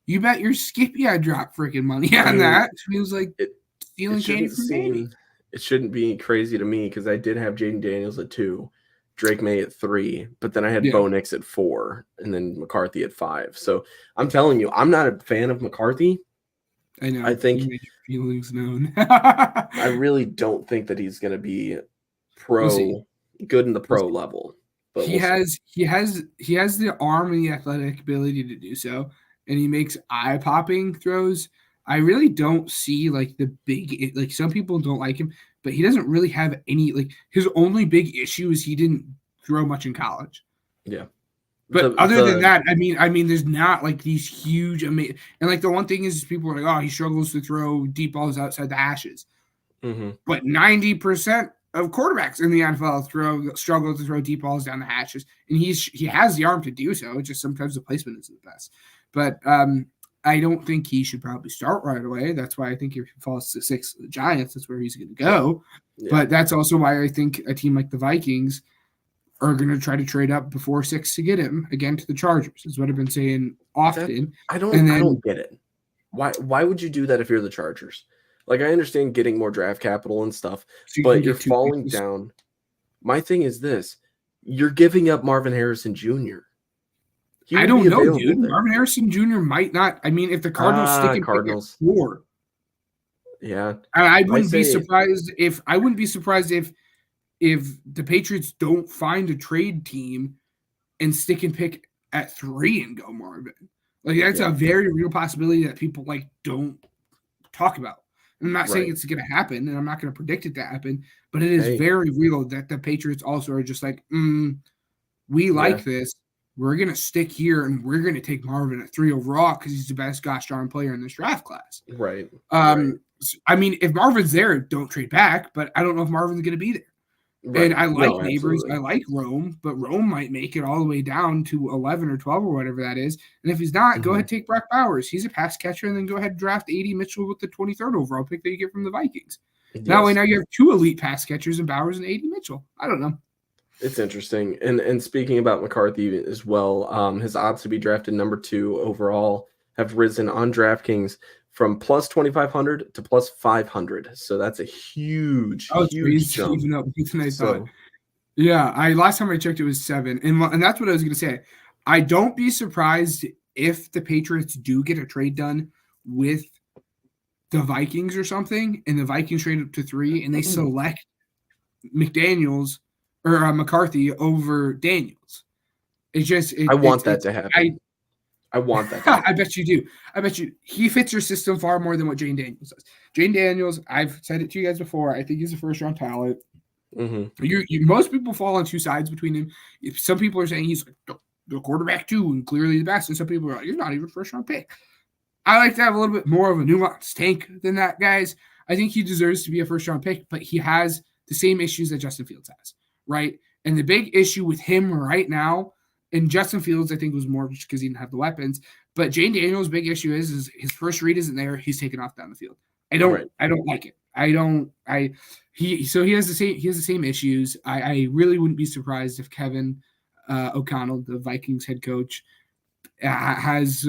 you bet your Skippy I dropped freaking money on that. He was like stealing candy from me. It shouldn't be crazy to me because I did have Jaden Daniels at 2. Drake May at 3, but then I had Yeah. Bo Nix at 4, and then McCarthy at 5. So I'm telling you, I'm not a fan of McCarthy. I know. I think- you made your feelings known. I really don't think that he's going to be We'll see. good in the pro level. But he has the arm and the athletic ability to do so, and he makes eye-popping throws. I really don't see like the big like some people don't like him, but he doesn't really have any like his only big issue is he didn't throw much in college. Yeah. But other than that, I mean, there's not like these huge amazing and like the one thing is people are like, oh, he struggles to throw deep balls outside the hashes. Mm-hmm. But 90% of quarterbacks in the NFL struggle to throw deep balls down the hatches, and he has the arm to do so. Just sometimes the placement isn't the best. But I don't think he should probably start right away. That's why I think if he falls to 6 the Giants, that's where he's going to go. Yeah. But that's also why I think a team like the Vikings are going to try to trade up before 6 to get him again to the Chargers. Is what I've been saying often. I don't get it. Why would you do that if you're the Chargers? Like, I understand getting more draft capital and stuff, So but can you're get 2 falling picks. down. My thing is this. You're giving up Marvin Harrison Jr. He I would don't be know, available dude. there. Marvin Harrison Jr. might not. I mean, if the Cardinals stick and pick Cardinals. at 4, Yeah. and I wouldn't be say- surprised if the Patriots don't find a trade team and stick and pick at 3 and go Marvin. Like that's Yeah. a very real possibility that people like don't talk about. I'm not saying Right. it's going to happen, and I'm not going to predict it to happen, but it is Hey. very real that the Patriots also are just like, we like this. We're going to stick here, and we're going to take Marvin at 3 overall because he's the best gosh darn player in this draft class. Right. I mean, if Marvin's there, don't trade back, but I don't know if Marvin's going to be there. Right. And I like No, Neighbors. absolutely. I like Rome, but Rome might make it all the way down to 11 or 12 or whatever that is. And if he's not, go Mhm. ahead and take Brock Bowers. He's a pass catcher, and then go ahead and draft A.D. Mitchell with the 23rd overall pick that you get from the Vikings. That way, Yes. now you have 2 elite pass catchers in Bowers and A.D. Mitchell. I don't know. It's interesting. And speaking about McCarthy as well, his odds to be drafted number 2 overall have risen on DraftKings from plus 2,500 to plus 500. So that's a huge, Oh, huge jump. even up than I thought. So, Yeah, last time I checked, it was 7, and that's what I was going to say. I don't be surprised if the Patriots do get a trade done with the Vikings or something, and the Vikings trade up to 3, and they select McDaniels or McCarthy over Daniels. It's just I want that to happen. I want that to happen. I bet you do. I bet you he fits your system far more than what Jane Daniels does. Jane Daniels, I've said it to you guys before. I think he's a first-round talent. Mm-hmm. You most people fall on 2 sides between him. Some people are saying he's like the quarterback too, and clearly the best, and some people are like, you're not even first round pick. I like to have a little bit more of a nuanced tank than that, guys. I think he deserves to be a first round pick, but he has the same issues that Justin Fields has, right? And the big issue with him right now, and Justin Fields, I think, was more just because he didn't have the weapons. But Jane Daniels' big issue is his first read isn't there. He's taken off down the field. I don't like it. He has the same issues. I really wouldn't be surprised if Kevin O'Connell, the Vikings head coach, has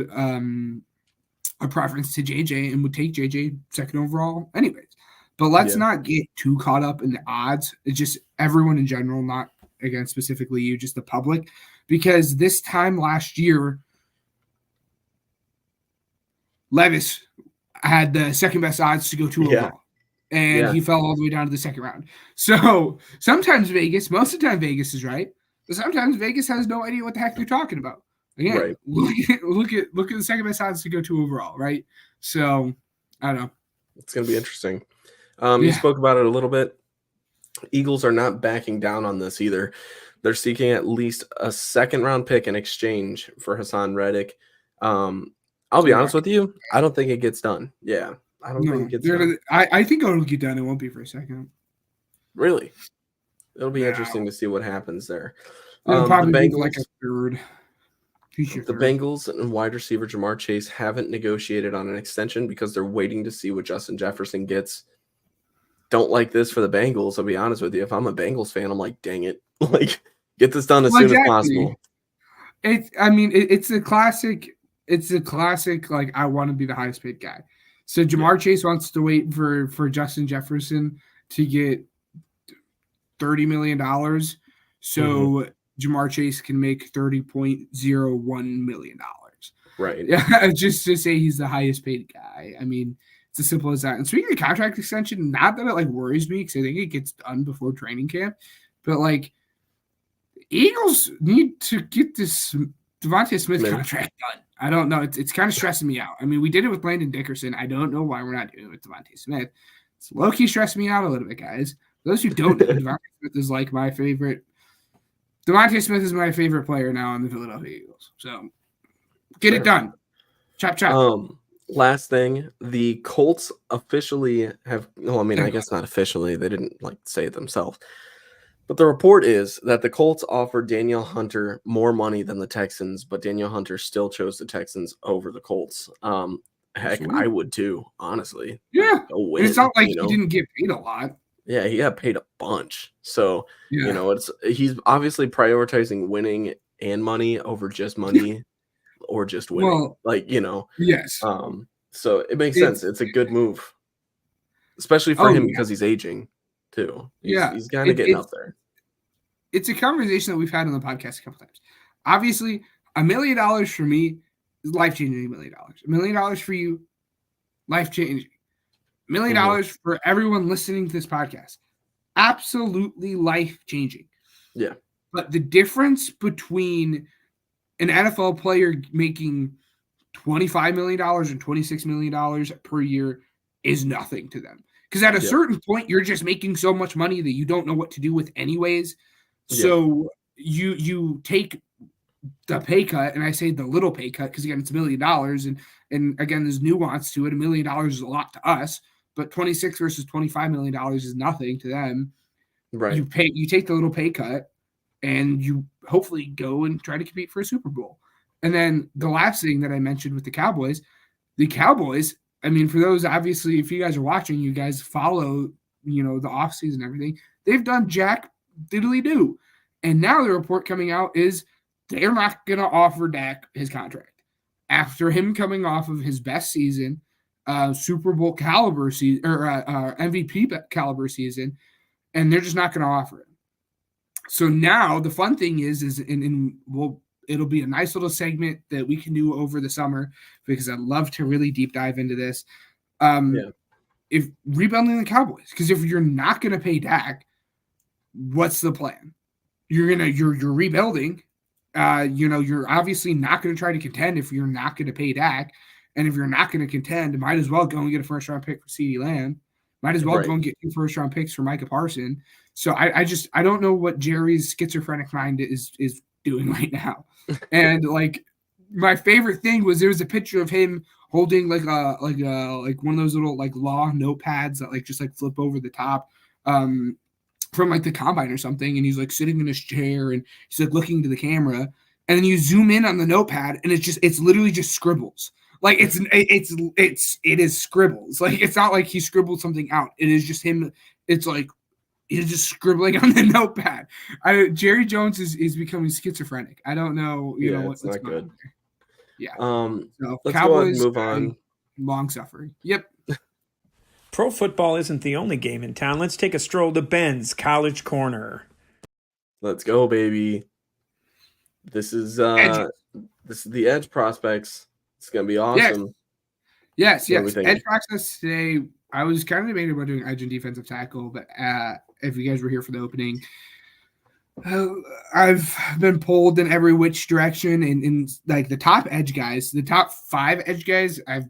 a preference to JJ and would take JJ 2nd overall anyways. But let's not get too caught up in the odds. It's just everyone in general, not again specifically you, just the public, because this time last year, Levis had the 2nd best odds to go 2 overall. And he fell all the way down to the 2nd round. So sometimes Vegas, most of the time Vegas is right, but sometimes Vegas has no idea what the heck they're talking about. Again, look at the 2nd best odds to go 2 overall, right? So I don't know. It's going to be interesting. You spoke about it a little bit. Eagles are not backing down on this either. They're seeking at least a 2nd round pick in exchange for Hassan Reddick. I'll be honest with you. I don't think it gets done. Yeah. I don't think it gets done. I think it'll get done. It won't be for a second. Really? It'll be interesting to see what happens there. It'll probably the be Bengals, like a third. The Bengals and wide receiver Jamar Chase haven't negotiated on an extension because they're waiting to see what Justin Jefferson gets. Don't like this for the Bengals. I'll be honest with you. If I'm a Bengals fan, I'm like, dang it. Like, get this done as soon as possible. It's a classic. It's a classic, like, I want to be the highest paid guy. So Jamar Chase wants to wait for Justin Jefferson to get $30 million so Jamar Chase can make $30.01 million. Right. Yeah, just to say he's the highest paid guy. I mean, it's as simple as that. And speaking of contract extension, not that it like worries me because I think it gets done before training camp, but like Eagles need to get this Devontae Smith contract done. I don't know. It's kind of stressing me out. I mean, we did it with Landon Dickerson. I don't know why we're not doing it with Devontae Smith. It's low-key stressing me out a little bit, guys. For those who don't know, Devontae Smith is like my favorite. Devontae Smith is my favorite player now on the Philadelphia Eagles. So get it done. Chop, chop. Last thing, the Colts officially have, well, I mean, I guess not officially. They didn't like say it themselves. But the report is that the Colts offered Danielle Hunter more money than the Texans, but Danielle Hunter still chose the Texans over the Colts. Heck, I would too, honestly. Yeah. Win, it's not like he didn't get paid a lot. Yeah, he got paid a bunch. So, you know, he's obviously prioritizing winning and money over just money or just winning. Well, like, you know. Yes. So it makes sense. It's a good move. Especially for him because he's aging too. He's kind of getting up there. It's a conversation that we've had on the podcast a couple times. Obviously, $1 million for me is life-changing. $1 million. $1 million for you, life-changing. $1 million for everyone listening to this podcast, absolutely life-changing. Yeah. But the difference between an NFL player making $25 million and $26 million per year is nothing to them. Because at a certain point, you're just making so much money that you don't know what to do with anyways. So you take the pay cut, and I say the little pay cut because, again, it's $1 million. And again, there's nuance to it. $1 million is a lot to us, but 26 versus $25 million is nothing to them. Right. You take the little pay cut, and you hopefully go and try to compete for a Super Bowl. And then the last thing that I mentioned with the Cowboys, I mean, for those, obviously, if you guys are watching, you guys follow, you know, the offseason and everything. They've done jack diddly do. And now the report coming out is they're not going to offer Dak his contract. After him coming off of his best season, Super Bowl caliber season, or MVP caliber season, and they're just not going to offer it. So now the fun thing is it'll be a nice little segment that we can do over the summer because I'd love to really deep dive into this. If rebuilding the Cowboys, because if you're not going to pay Dak, what's the plan? You're rebuilding. You're obviously not going to try to contend if you're not going to pay Dak, and if you're not going to contend, might as well go and get a first-round pick for CeeDee Lamb. Might as well go and get 2 first-round picks for Micah Parsons. So I don't know what Jerry's schizophrenic mind is doing right now. And like my favorite thing was there was a picture of him holding like one of those little like law notepads that like just like flip over the top from like the combine or something, and he's like sitting in his chair and he's like looking to the camera, and then you zoom in on the notepad and it's literally just scribbles. Like it is scribbles. Like it's not like he scribbled something out. It is just him. It's like he's just scribbling on the notepad. Jerry Jones is becoming schizophrenic. I don't know. You know what's not good. Yeah. So let's Cowboys go ahead and move on. Long suffering. Yep. Pro football isn't the only game in town. Let's take a stroll to Ben's College Corner. Let's go, baby. This is the edge prospects. It's gonna be awesome. Yes. Edge prospects today. I was kind of debating about doing edge and defensive tackle, but if you guys were here for the opening, I've been pulled in every which direction. And like the top edge guys, the top 5 edge guys, I've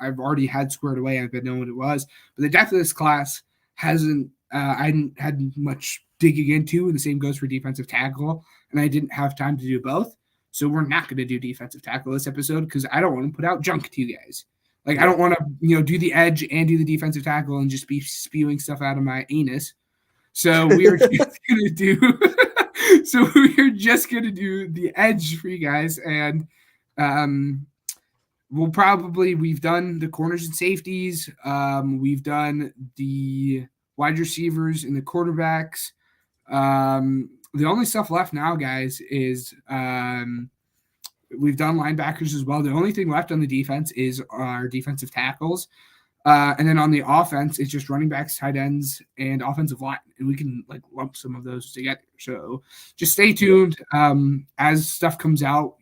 already had squared away. I've been knowing what it was, but the depth of this class hasn't. I hadn't had much digging into, and the same goes for defensive tackle. And I didn't have time to do both, so we're not going to do defensive tackle this episode because I don't want to put out junk to you guys. Like I don't want to, do the edge and do the defensive tackle and just be spewing stuff out of my anus. So we are just gonna do. So we're just gonna do the edge for you guys, and we've done the corners and safeties. We've done the wide receivers and the quarterbacks. The only stuff left now, guys, is we've done linebackers as well. The only thing left on the defense is our defensive tackles. And then on the offense, it's just running backs, tight ends, and offensive line. And we can like lump some of those together. So just stay tuned as stuff comes out.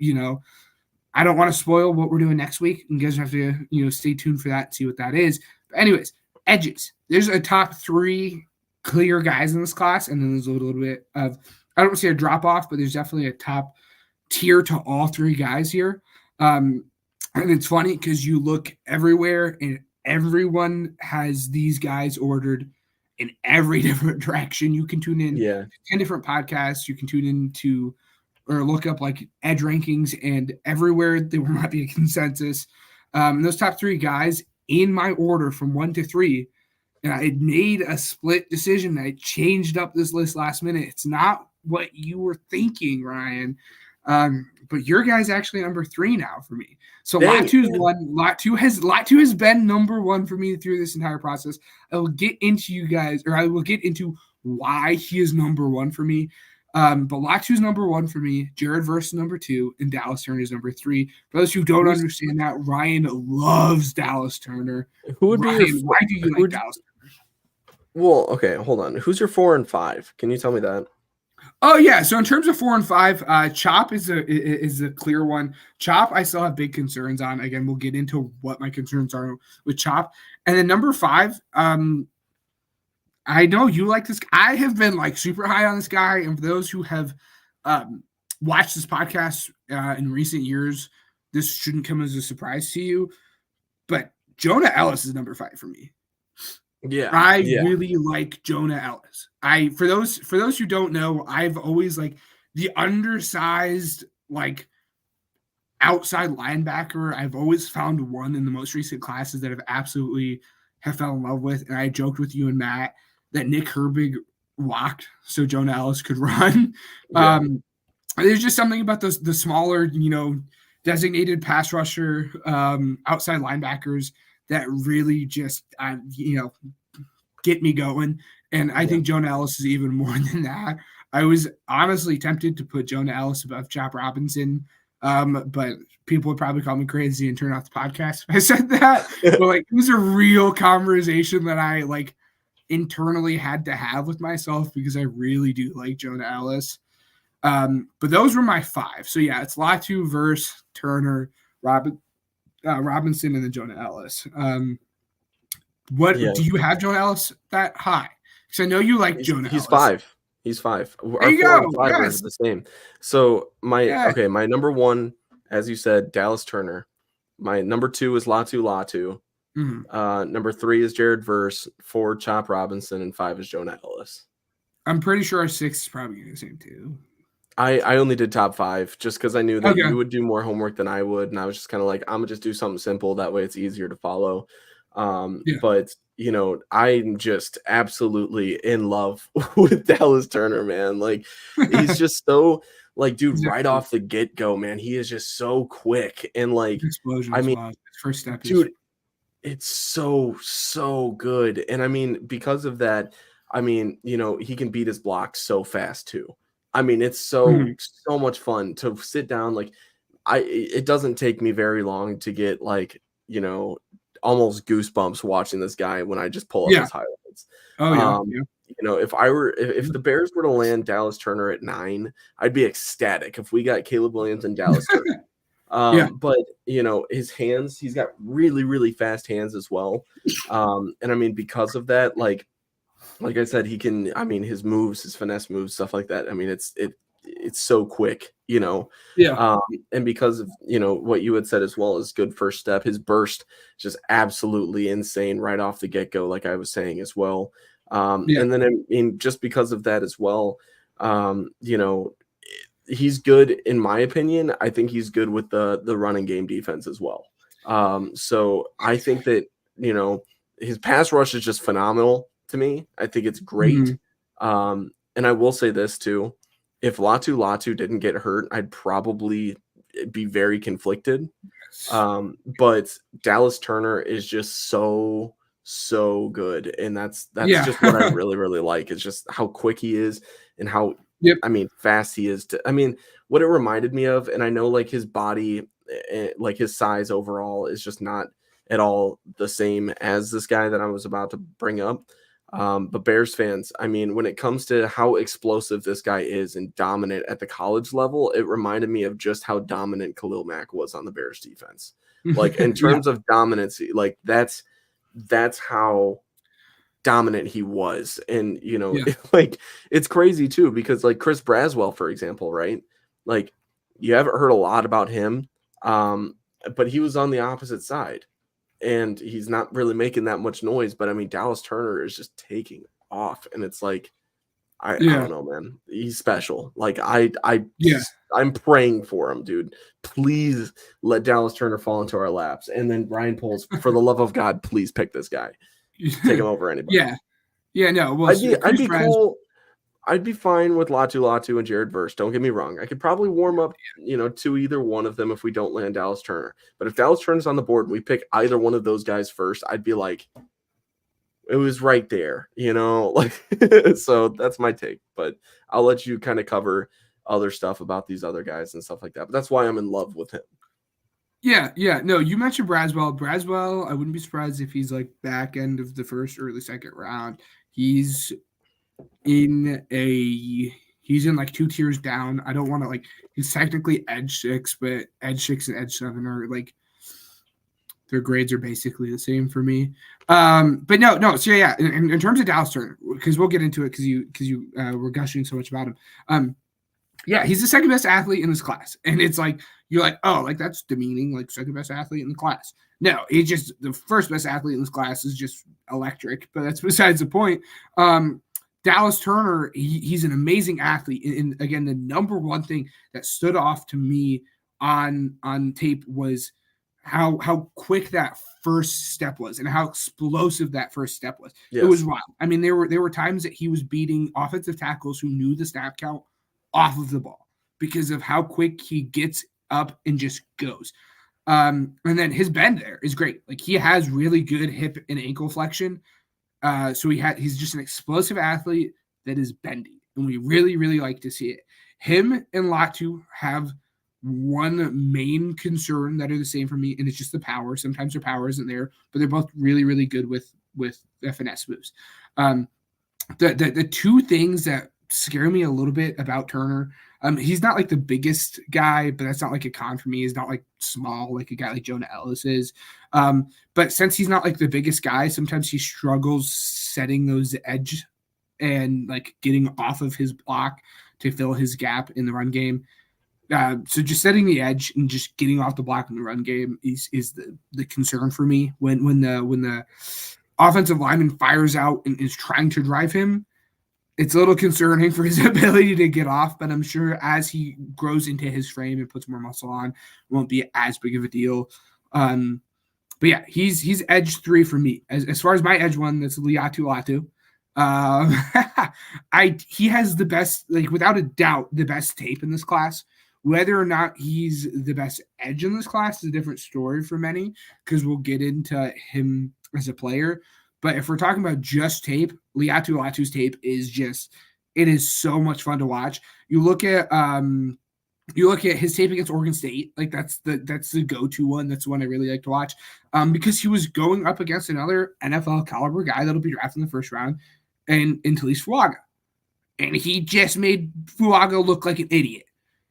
I don't want to spoil what we're doing next week. You guys have to, stay tuned for that and see what that is. But anyways, edges. There's a top 3 clear guys in this class, and then there's a little bit of, I don't see a drop off, but there's definitely a top tier to all 3 guys here. And it's funny because you look everywhere and everyone has these guys ordered in every different direction. You can tune in 10 different podcasts. You can tune into or look up like edge rankings, and everywhere there might be a consensus. Those top 3 guys in my order from 1 to 3, and I had made a split decision. I changed up this list last minute. It's not what you were thinking, Ryan. But your guy's actually number 3 now for me. So Latu's one. Latu has been number 1 for me through this entire process. I will get into why he is number 1 for me. But Latu's number 1 for me. Jared Verse is number 2, and Dallas Turner is number 3. For those who don't understand that, Ryan loves Dallas Turner. Who would Ryan, be your, why do you like Dallas Turner? Well, okay, hold on. Who's your 4 and 5? Can you tell me that? Oh yeah. So in terms of 4 and 5, Chop is a clear one. Chop, I still have big concerns on. Again, we'll get into what my concerns are with Chop. And then number 5, I know you like this. I have been like super high on this guy, and for those who have watched this podcast in recent years, this shouldn't come as a surprise to you. But Jonah Ellis is number 5 for me. Yeah, I really like Jonah Ellis. For those who don't know, I've always like the undersized like outside linebacker. I've always found one in the most recent classes that I've absolutely have fell in love with. And I joked with you and Matt that Nick Herbig walked so Jonah Ellis could run. Yeah. There's just something about the smaller, designated pass rusher outside linebackers that really just, get me going. And I think Jonah Ellis is even more than that. I was honestly tempted to put Jonah Ellis above Chop Robinson, but people would probably call me crazy and turn off the podcast if I said that. But it was a real conversation that I internally had to have with myself because I really do like Jonah Ellis. But those were my 5. So yeah, it's Latu, Verse, Turner, Robinson, and then Jonah Ellis. Do you have Jonah Ellis that high? Because I know you like Jonah Ellis. He's 5. He's 5. There you go. 4 and 5 are the same. So my number 1, as you said, Dallas Turner. My number 2 is Latu. Mm-hmm. Number 3 is Jared Verse. 4, Chop Robinson, and 5 is Jonah Ellis. I'm pretty sure our 6 is probably the same too. I only did top 5 just because I knew that you would do more homework than I would, and I was just kind of like, I'm gonna just do something simple. That way, it's easier to follow. But I'm just absolutely in love with Dallas Turner, man. He's just so dude, right off the get go, man. He is just so quick and explosion. First step, dude, it's so good. And because of that, he can beat his blocks so fast too. It's so much fun to sit down. It doesn't take me very long to get almost goosebumps watching this guy when I just pull up his highlights. If the Bears were to land Dallas Turner at 9, I'd be ecstatic if we got Caleb Williams and Dallas Turner. But his hands, he's got really, really fast hands as well. And because of that, like I said, he can, his moves, his finesse moves, stuff like that. It's so quick, and because of, what you had said as well is good first step. His burst is just absolutely insane right off the get go. Like I was saying as well. And then, just because of that as well, he's good in my opinion. I think he's good with the running game defense as well. So I think that, his pass rush is just phenomenal to me. I think it's great. And I will say this too. If Latu didn't get hurt, I'd probably be very conflicted. But Dallas Turner is just so good. And that's just what I really, really like. It's just how quick he is and how, fast he is. What it reminded me of, and I know his body, his size overall is just not at all the same as this guy that I was about to bring up. But Bears fans, I mean, when it comes to how explosive this guy is and dominant at the college level, it reminded me of just how dominant Khalil Mack was on the Bears defense. Like in terms of dominancy, like that's how dominant he was. And, you know, like it's crazy too, because like Chris Braswell, for example, right? Like you haven't heard a lot about him, but he was on the opposite side. And he's not really making that much noise, but I mean, Dallas Turner is just taking off, and it's like, I don't know, man. He's special. Like I'm praying for him, dude. Please let Dallas Turner fall into our laps, and then Ryan Poles, for the love of God, please pick this guy. Take him over anybody. No. Well, I'd be cool. I'd be fine with Latu and Jared Verse. Don't get me wrong. I could probably warm up, you know, to either one of them if we don't land Dallas Turner. But if Dallas Turner's on the board and we pick either one of those guys first, I'd be like, it was right there, you know? Like, so that's my take. But I'll let you kind of cover other stuff about these other guys and stuff like that. But that's why I'm in love with him. Yeah. No, you mentioned Braswell. Braswell, I wouldn't be surprised if he's like back end of the first or early second round. He's in like 2 tiers down. I don't want to he's technically edge 6, but edge 6 and edge 7 are like their grades are basically the same for me. But no. So yeah, in terms of Dallas Turner, because we'll get into it because you were gushing so much about him. Yeah, he's the second best athlete in this class, and it's like you're like, oh, like that's demeaning, like second best athlete in the class. No, he's just the first best athlete in this class is just electric, but that's besides the point. Dallas Turner, he's an amazing athlete. And again, the number one thing that stood off to me on tape was how quick that first step was and how explosive that first step was. Yes. It was wild. I mean, there were times that he was beating offensive tackles who knew the snap count off of the ball because of how quick he gets up and just goes. And then his bend there is great. Like he has really good hip and ankle flexion. So he's just an explosive athlete that is bendy, and we really, really like to see it. Him and Latu have one main concern that are the same for me, and it's just the power. Sometimes their power isn't there, but they're both really, really good with the finesse moves. The two things that scare me a little bit about Turner, he's not like the biggest guy, but that's not like a con for me. He's not like small like a guy like Jonah Ellis is. But since he's not like the biggest guy, sometimes he struggles setting those edge and like getting off of his block to fill his gap in the run game. So just setting the edge and just getting off the block in the run game is the concern for me when the offensive lineman fires out and is trying to drive him. It's a little concerning for his ability to get off, but I'm sure as he grows into his frame and puts more muscle on, it won't be as big of a deal. But yeah, he's edge 3 for me. As far as my edge 1, that's Latu. He has the best, like without a doubt, the best tape in this class. Whether or not he's the best edge in this class is a different story for many, because we'll get into him as a player. But if we're talking about just tape, Latu's tape is it is so much fun to watch. You look at his tape against Oregon State, like that's the go-to one. That's the one I really like to watch, because he was going up against another NFL caliber guy that'll be drafted in the first round, and Talise Fuaga, and he just made Fuaga look like an idiot.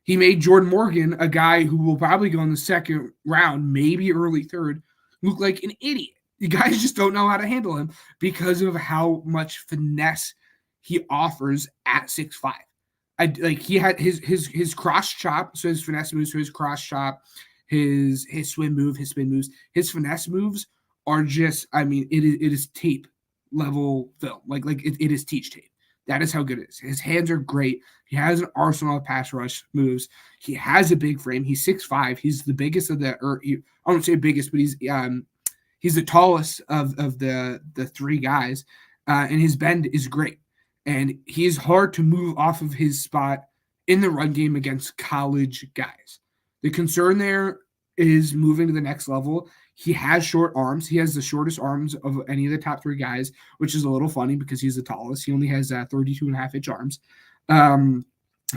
He made Jordan Morgan, a guy who will probably go in the second round, maybe early third, look like an idiot. You guys just don't know how to handle him because of how much finesse he offers at 6'5". He had his cross chop, so his finesse moves, so his cross chop, his swim move, his spin moves, his finesse moves are just, I mean, it is tape level film. Like it is teach tape. That is how good it is. His hands are great. He has an arsenal of pass rush moves. He has a big frame. He's 6'5". He's the biggest of I won't say biggest, but he's the tallest of the 3 guys, and his bend is great. And he is hard to move off of his spot in the run game against college guys. The concern there is moving to the next level. He has short arms. He has the shortest arms of any of the top 3 guys, which is a little funny because he's the tallest. He only has 32.5-inch arms.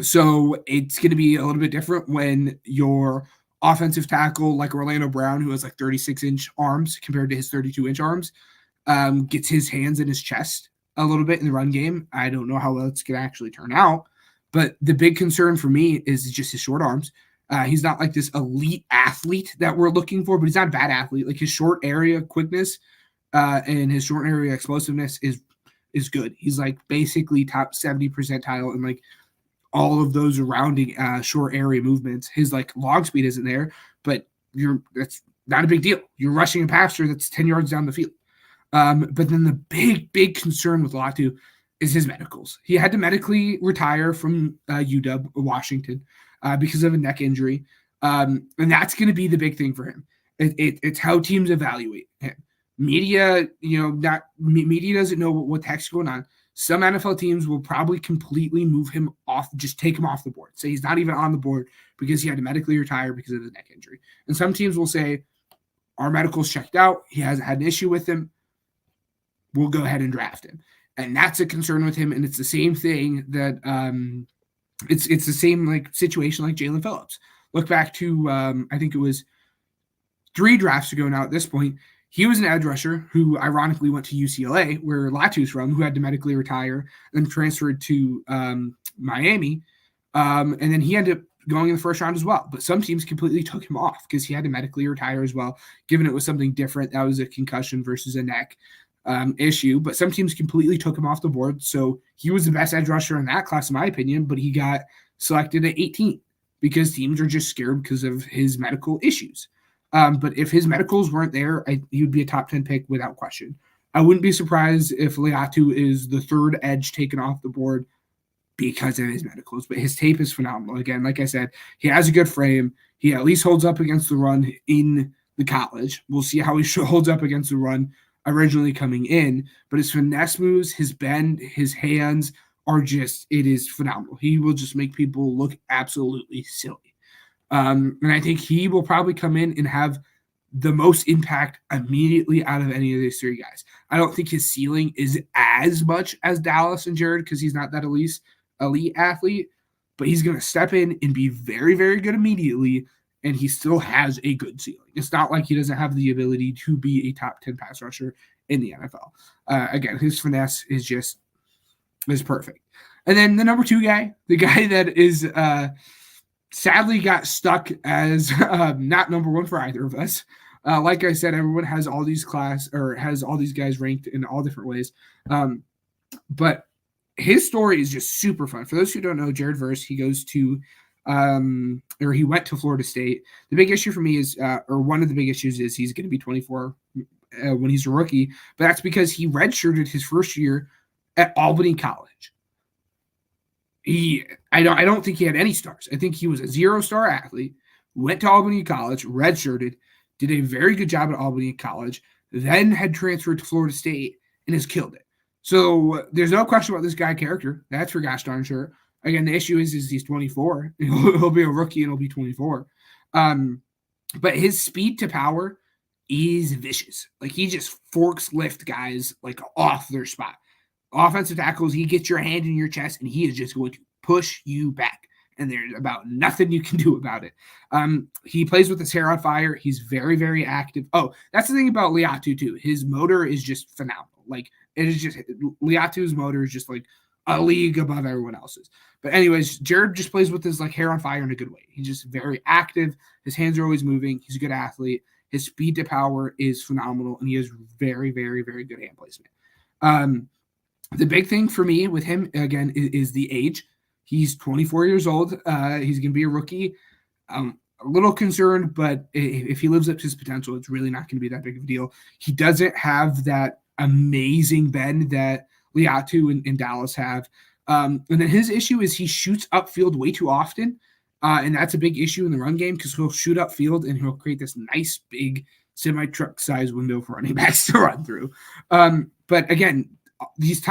So it's going to be a little bit different when you're offensive tackle like Orlando Brown, who has like 36-inch arms compared to his 32-inch arms, gets his hands in his chest a little bit in the run game. I don't know how well it's going to actually turn out, but the big concern for me is just his short arms. He's not like this elite athlete that we're looking for, but he's not a bad athlete. Like his short area quickness and his short area explosiveness is good. He's like basically top 70 percentile and like all of those surrounding short area movements. His like long speed isn't there, but that's not a big deal. You're rushing a passer that's 10 yards down the field. But then the big concern with Latu is his medicals. He had to medically retire from UW Washington because of a neck injury. And that's going to be the big thing for him. It's how teams evaluate him. Media, media doesn't know what the heck's going on. Some NFL teams will probably completely move him off, just take him off the board. Say he's not even on the board because he had to medically retire because of his neck injury. And some teams will say, our medical's checked out. He hasn't had an issue with him. We'll go ahead and draft him. And that's a concern with him. And it's the same thing that it's the same like situation like Jalen Phillips. Look back to, I think it was 3 drafts ago now at this point. He was an edge rusher who ironically went to UCLA, where Latu's from, who had to medically retire, then transferred to Miami. And then he ended up going in the first round as well. But some teams completely took him off because he had to medically retire as well, given it was something different. That was a concussion versus a neck issue. But some teams completely took him off the board. So he was the best edge rusher in that class, in my opinion, but he got selected at 18 because teams are just scared because of his medical issues. But if his medicals weren't there, he would be a top 10 pick without question. I wouldn't be surprised if Latu is the 3rd edge taken off the board because of his medicals. But his tape is phenomenal. Again, like I said, he has a good frame. He at least holds up against the run in the college. We'll see how he holds up against the run originally coming in. But his finesse moves, his bend, his hands are just, it is phenomenal. He will just make people look absolutely silly. And I think he will probably come in and have the most impact immediately out of any of these 3 guys. I don't think his ceiling is as much as Dallas and Jared because he's not that elite athlete, but he's going to step in and be very, very good immediately, and he still has a good ceiling. It's not like he doesn't have the ability to be a top 10 pass rusher in the NFL. Again, his finesse is perfect. And then the number 2 guy, the guy that is sadly got stuck as not number 1 for either of us. Like I said, everyone has all these guys ranked in all different ways. But his story is just super fun. For those who don't know, Jared Verse, he goes to he went to Florida State. The big issue for me is, or one of the big issues is he's going to be 24 when he's a rookie, but that's because he redshirted his first year at Albany College. I don't think he had any stars. I think he was a 0-star athlete, went to Albany College, redshirted, did a very good job at Albany College, then had transferred to Florida State and has killed it. So there's no question about this guy character. That's for gosh darn sure. Again, the issue is he's 24. He'll be a rookie and he'll be 24. But his speed to power is vicious. Like he just forks lift guys like off their spot. Offensive tackles, he gets your hand in your chest and he is just going to push you back. And there's about nothing you can do about it. He plays with his hair on fire. He's very, very active. Oh, that's the thing about Latu too. His motor is just phenomenal. Like it is just Liatu's motor is just like a league above everyone else's. But anyways, Jared just plays with his like hair on fire in a good way. He's just very active. His hands are always moving. He's a good athlete. His speed to power is phenomenal, and he has very, very, very good hand placement. The big thing for me with him, again, is the age. He's 24 years old. He's going to be a rookie. A little concerned, but if he lives up to his potential, it's really not going to be that big of a deal. He doesn't have that amazing bend that Liatu and Dallas have. And then his issue is he shoots upfield way too often, and that's a big issue in the run game because he'll shoot upfield and he'll create this nice, big, semi-truck size window for running backs to run through. But again, this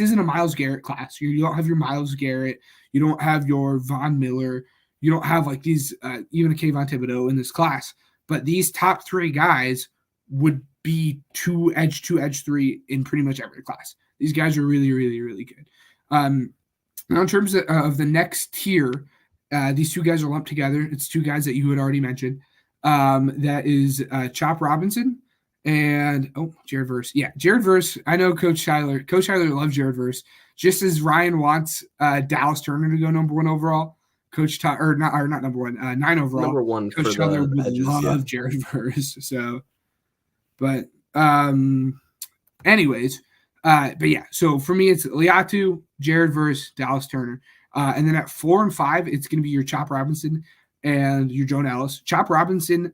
isn't a Myles Garrett class. You don't have your Myles Garrett. You don't have your Von Miller. You don't have like these, even a Kayvon Thibodeau in this class. But these top 3 guys would be 2 edge 3 in pretty much every class. These guys are really, really, really good. Now in terms of the next tier, these two guys are lumped together. It's two guys that you had already mentioned. That is Chop Robinson and Jared Verse. Yeah, Jared Verse. I know Coach Tyler. Coach Tyler loves Jared Verse, just as Ryan wants Dallas Turner to go number 1 overall. Coach Tyler, not number 1, 9 overall. Number 1 Coach for Tyler the would edges, love Jared Verse. So, but anyways, but yeah. So for me, it's Liatu, Jared Verse, Dallas Turner, and then at 4 and 5, it's going to be your Chop Robinson and your Jonah Ellis. Chop Robinson,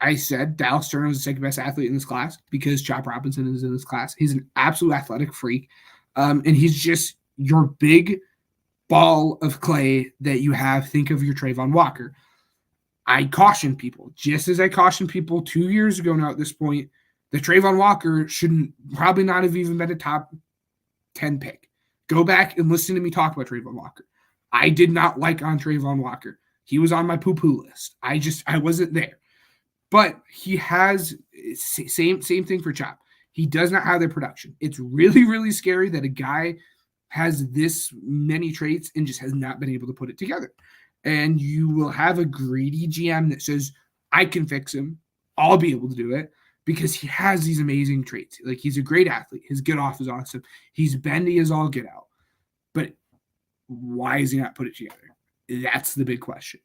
I said Dallas Turner was the second best athlete in this class because Chop Robinson is in this class. He's an absolute athletic freak, and he's just your big ball of clay that you have. Think of your Trayvon Walker. I caution people, just as I cautioned people 2 years ago now at this point, that Trayvon Walker probably not have even been a top 10 pick. Go back and listen to me talk about Trayvon Walker. I did not like on Trayvon Walker. He was on my poo-poo list. I wasn't there. But he has same thing for Chop. He does not have the production. It's really, really scary that a guy has this many traits and just has not been able to put it together. And you will have a greedy GM that says, I can fix him. I'll be able to do it because he has these amazing traits. Like, he's a great athlete. His get off is awesome. He's bendy as all get out. But why is he not put it together? That's the big question.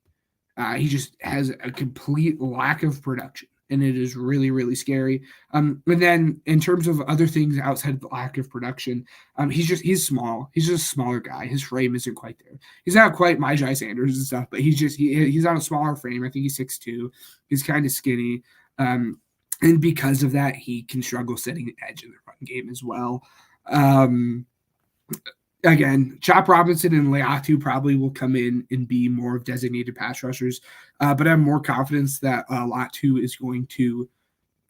He just has a complete lack of production, and it is really, really scary. And then in terms of other things outside of the lack of production, he's small. He's just a smaller guy. His frame isn't quite there. He's not quite Myjai Sanders and stuff, but he's on a smaller frame. I think he's 6'2". He's kind of skinny. And because of that, he can struggle setting the edge in the run game as well. Again, Chop Robinson and Liatu probably will come in and be more of designated pass rushers, but I have more confidence that Liatu is going to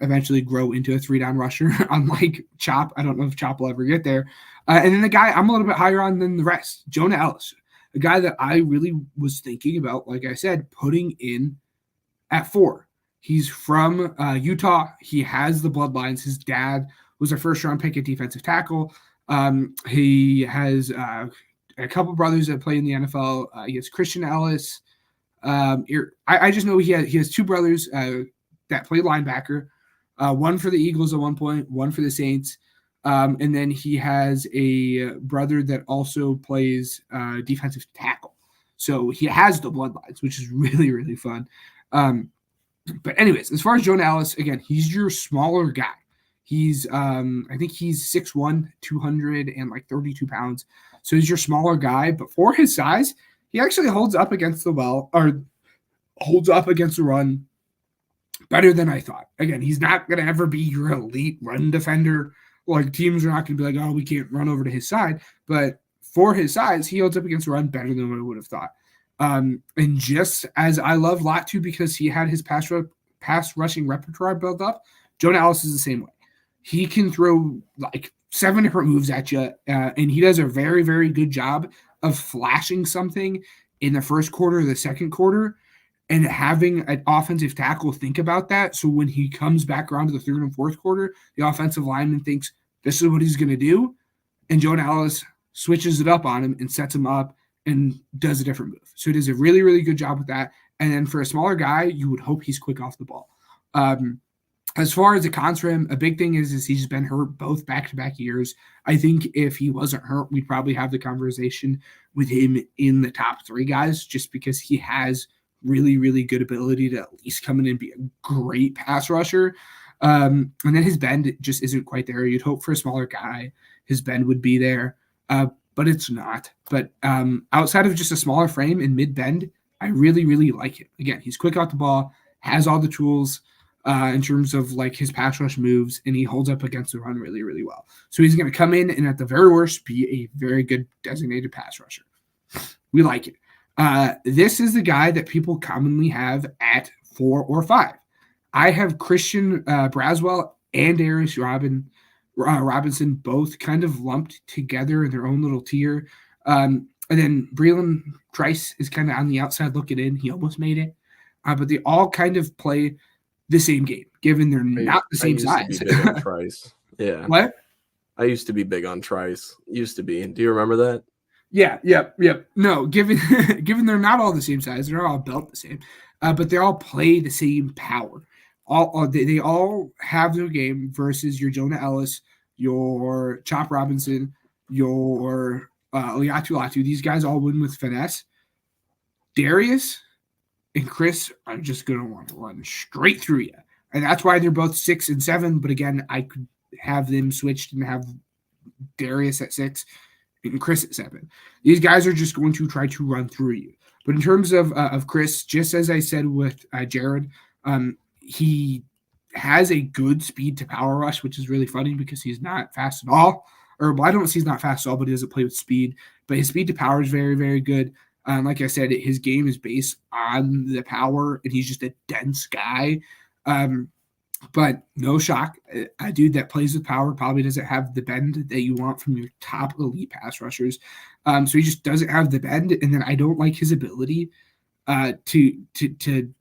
eventually grow into a 3-down rusher, unlike Chop. I don't know if Chop will ever get there. And then the guy I'm a little bit higher on than the rest, Jonah Ellis, a guy that I really was thinking about, like I said, putting in at 4. He's from Utah. He has the bloodlines. His dad was a first-round pick at defensive tackle. He has a couple brothers that play in the NFL. He has Christian Ellis. I just know he has 2 brothers that play linebacker, one for the Eagles at one point, one for the Saints. And then he has a brother that also plays defensive tackle. So he has the bloodlines, which is really, really fun. But anyways, as far as Jonah Ellis, again, he's your smaller guy. He's, I think he's 6'1", 232 pounds. So he's your smaller guy, but for his size, he actually holds up against the run better than I thought. Again, he's not going to ever be your elite run defender. Like, teams are not going to be like, oh, we can't run over to his side. But for his size, he holds up against the run better than what I would have thought. And just as I love Liatu because he had his pass rushing repertoire built up, Jonah Ellis is the same way. He can throw like 7 different moves at you, and he does a very, very good job of flashing something in the first quarter or the second quarter and having an offensive tackle think about that. So when he comes back around to the third and fourth quarter, the offensive lineman thinks this is what he's going to do, and Jonah Ellis switches it up on him and sets him up and does a different move. So he does a really, really good job with that. And then for a smaller guy, you would hope he's quick off the ball. As far as the cons for him, a big thing is he's been hurt both back-to-back years. I think if he wasn't hurt, we'd probably have the conversation with him in the top 3 guys just because he has really, really good ability to at least come in and be a great pass rusher. And then his bend just isn't quite there. You'd hope for a smaller guy, his bend would be there, but it's not. But outside of just a smaller frame and mid-bend, I really, really like him. Again, he's quick out the ball, has all the tools, in terms of like his pass rush moves, and he holds up against the run really, really well. So he's going to come in and at the very worst be a very good designated pass rusher. We like it. This is the guy that people commonly have at 4 or 5. I have Christian Braswell and Darius Robinson both kind of lumped together in their own little tier. And then Breland Trice is kind of on the outside looking in. He almost made it. But they all kind of play the same game, given they're not the same size. Big on Trice. Yeah. What? I used to be big on Trice. Used to be. Do you remember that? Yeah. No, given they're not all the same size, they're not all built the same, but they all play the same power. They all have their game versus your Jonah Ellis, your Chop Robinson, your Liatu Latu. These guys all win with finesse. Darius and Chris are just going to want to run straight through you. And that's why they're both 6 and 7. But again, I could have them switched and have Darius at 6 and Chris at 7. These guys are just going to try to run through you. But in terms of Chris, just as I said with Jared, he has a good speed to power rush, which is really funny because he's not fast at all. I don't see he's not fast at all, but he doesn't play with speed. But his speed to power is very, very good. Like I said, his game is based on the power, and he's just a dense guy. But no shock, a dude that plays with power probably doesn't have the bend that you want from your top elite pass rushers. So he just doesn't have the bend, and then I don't like his ability to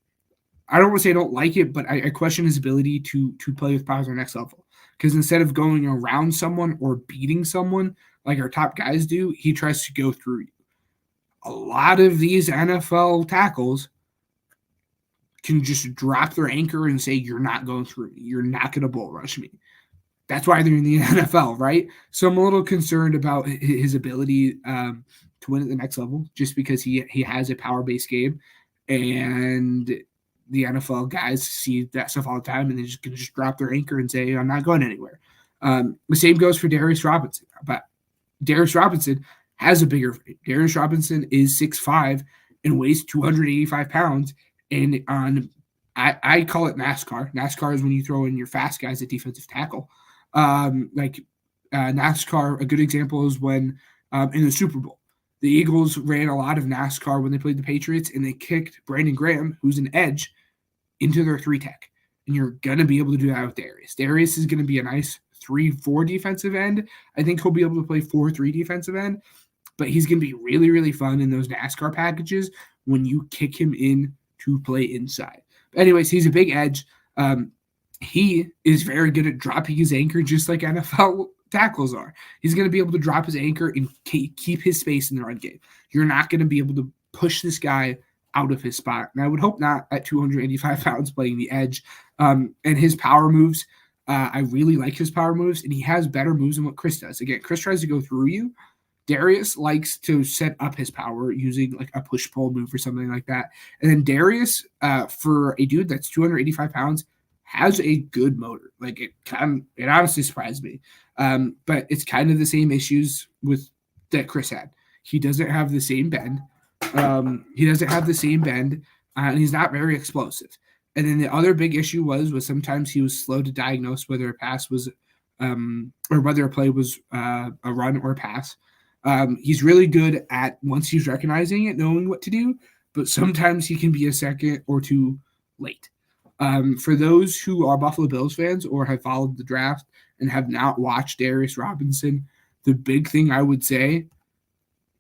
I don't want to say I don't like it, but I question his ability to play with power to the next level. Because instead of going around someone or beating someone like our top guys do, he tries to go through you. A lot of these NFL tackles can just drop their anchor and say, you're not going through me. You're not going to bull rush me. That's why they're in the NFL, right? So I'm a little concerned about his ability to win at the next level just because he has a power-based game. And the NFL guys see that stuff all the time, and they're just going to drop their anchor and say, I'm not going anywhere. The same goes for Darius Robinson. But Darius Robinson has a bigger frame. Darius Robinson is 6'5" and weighs 285 pounds. And I call it NASCAR. NASCAR is when you throw in your fast guys at defensive tackle. NASCAR, a good example is when in the Super Bowl, the Eagles ran a lot of NASCAR when they played the Patriots, and they kicked Brandon Graham, who's an edge, into their 3-tech. And you're going to be able to do that with Darius. Darius is going to be a nice 3-4 defensive end. I think he'll be able to play 4-3 defensive end. But he's going to be really, really fun in those NASCAR packages when you kick him in to play inside. But anyways, he's a big edge. He is very good at dropping his anchor just like NFL tackles are. He's going to be able to drop his anchor and keep his space in the run game. You're not going to be able to push this guy out of his spot. And I would hope not at 285 pounds playing the edge. And his power moves, I really like his power moves, and he has better moves than what Chris does. Again, Chris tries to go through you. Darius likes to set up his power using like a push-pull move or something like that. And then Darius, for a dude that's 285 pounds, has a good motor. Like it honestly surprised me. But it's kind of the same issues that Chris had. He doesn't have the same bend. And he's not very explosive. And then the other big issue was sometimes he was slow to diagnose whether a pass was or whether a play was a run or a pass. He's really good at, once he's recognizing it, knowing what to do, but sometimes he can be a second or two late. For those who are Buffalo Bills fans or have followed the draft and have not watched Darius Robinson, the big thing I would say,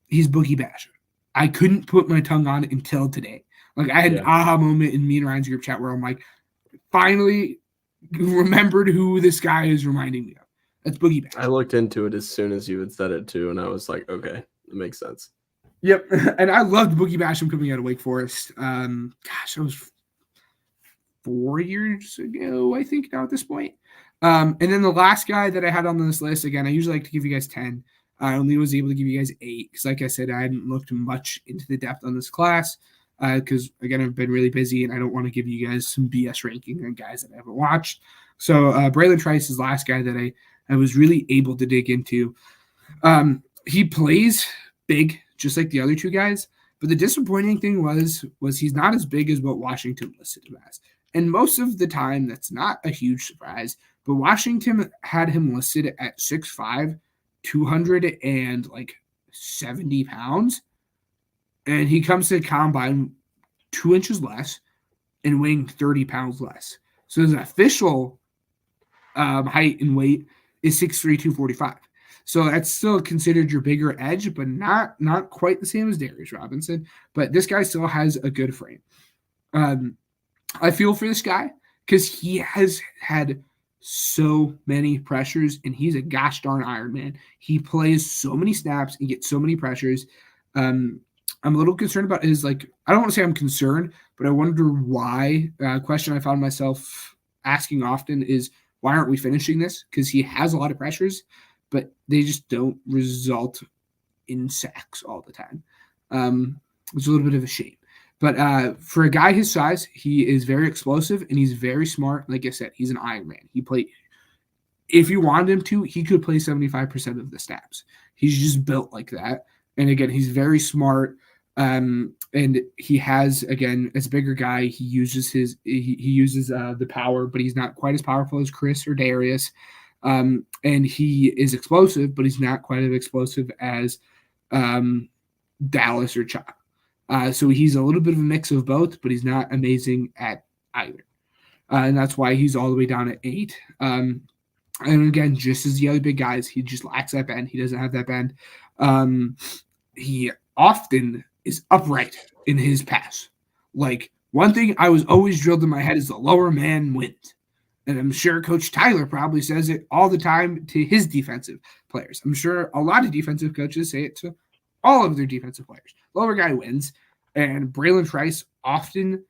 he's Boogie Basham. I couldn't put my tongue on it until today. Like I had an aha moment in me and Ryan's group chat where I'm like, finally remembered who this guy is reminding me of. That's Boogie Basham. I looked into it as soon as you had said it too, and I was like, okay, it makes sense. Yep. And I loved Boogie Basham coming out of Wake Forest. It was 4 years ago, I think, now at this point. And then the last guy that I had on this list, again, I usually like to give you guys 10. I only was able to give you guys 8 because, like I said, I hadn't looked much into the depth on this class because, again, I've been really busy and I don't want to give you guys some BS ranking on guys that I haven't watched. So Braylon Trice is the last guy that I was really able to dig into. He plays big, just like the other two guys, but the disappointing thing was he's not as big as what Washington listed him as. And most of the time, that's not a huge surprise, but Washington had him listed at 6'5", 270 pounds, and he comes to the combine 2 inches less and weighing 30 pounds less. So his official height and weight is 6'3", 245. So that's still considered your bigger edge, but not quite the same as Darius Robinson. But this guy still has a good frame. I feel for this guy because he has had so many pressures, and he's a gosh darn Iron Man. He plays so many snaps and gets so many pressures. I'm a little concerned about his, I don't want to say I'm concerned, but I wonder why. A question I found myself asking often is, why aren't we finishing this? Because he has a lot of pressures, but they just don't result in sacks all the time. It's a little bit of a shame. But for a guy his size, he is very explosive and he's very smart. Like I said, he's an Iron Man. If you wanted him to, he could play 75% of the snaps. He's just built like that. And again, he's very smart. And he has, again, as a bigger guy, he uses the power, but he's not quite as powerful as Chris or Darius. And he is explosive, but he's not quite as explosive as Dallas or Chop. So he's a little bit of a mix of both, but he's not amazing at either. And that's why he's all the way down at 8. And again, just as the other big guys, he just lacks that bend. He doesn't have that bend. He often is upright in his pass. One thing I was always drilled in my head is the lower man wins. And I'm sure Coach Tyler probably says it all the time to his defensive players. I'm sure a lot of defensive coaches say it to all of their defensive players. Lower guy wins. And Braylon Trice often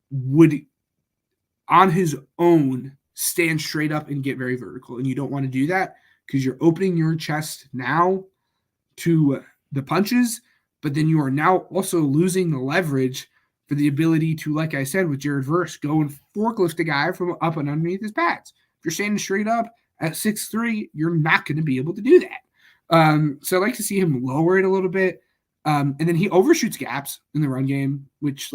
would, on his own, stand straight up and get very vertical. And you don't want to do that because you're opening your chest now to the punches, but then you are now also losing the leverage for the ability to, like I said, with Jared Verse, go and forklift a guy from up and underneath his pads. If you're standing straight up at 6'3", you're not going to be able to do that. So I like to see him lower it a little bit. And then he overshoots gaps in the run game, which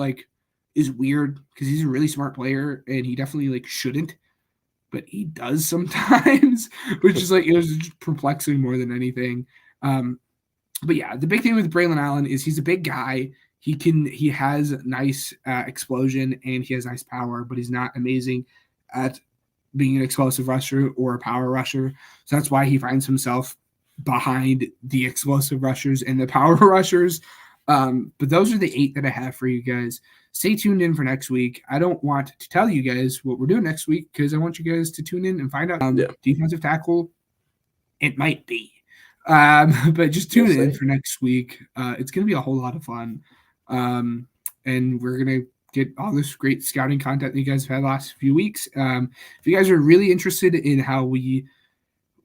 is weird because he's a really smart player and he definitely shouldn't, but he does sometimes, which is it was just perplexing more than anything. But yeah, the big thing with Braylon Allen is he's a big guy. He has nice explosion and he has nice power, but he's not amazing at being an explosive rusher or a power rusher. So that's why he finds himself behind the explosive rushers and the power rushers. But those are the 8 that I have for you guys. Stay tuned in for next week. I don't want to tell you guys what we're doing next week because I want you guys to tune in and find out. Defensive tackle, it might be. But just tune in for next week. It's going to be a whole lot of fun. And we're going to get all this great scouting content that you guys have had the last few weeks. If you guys are really interested in how we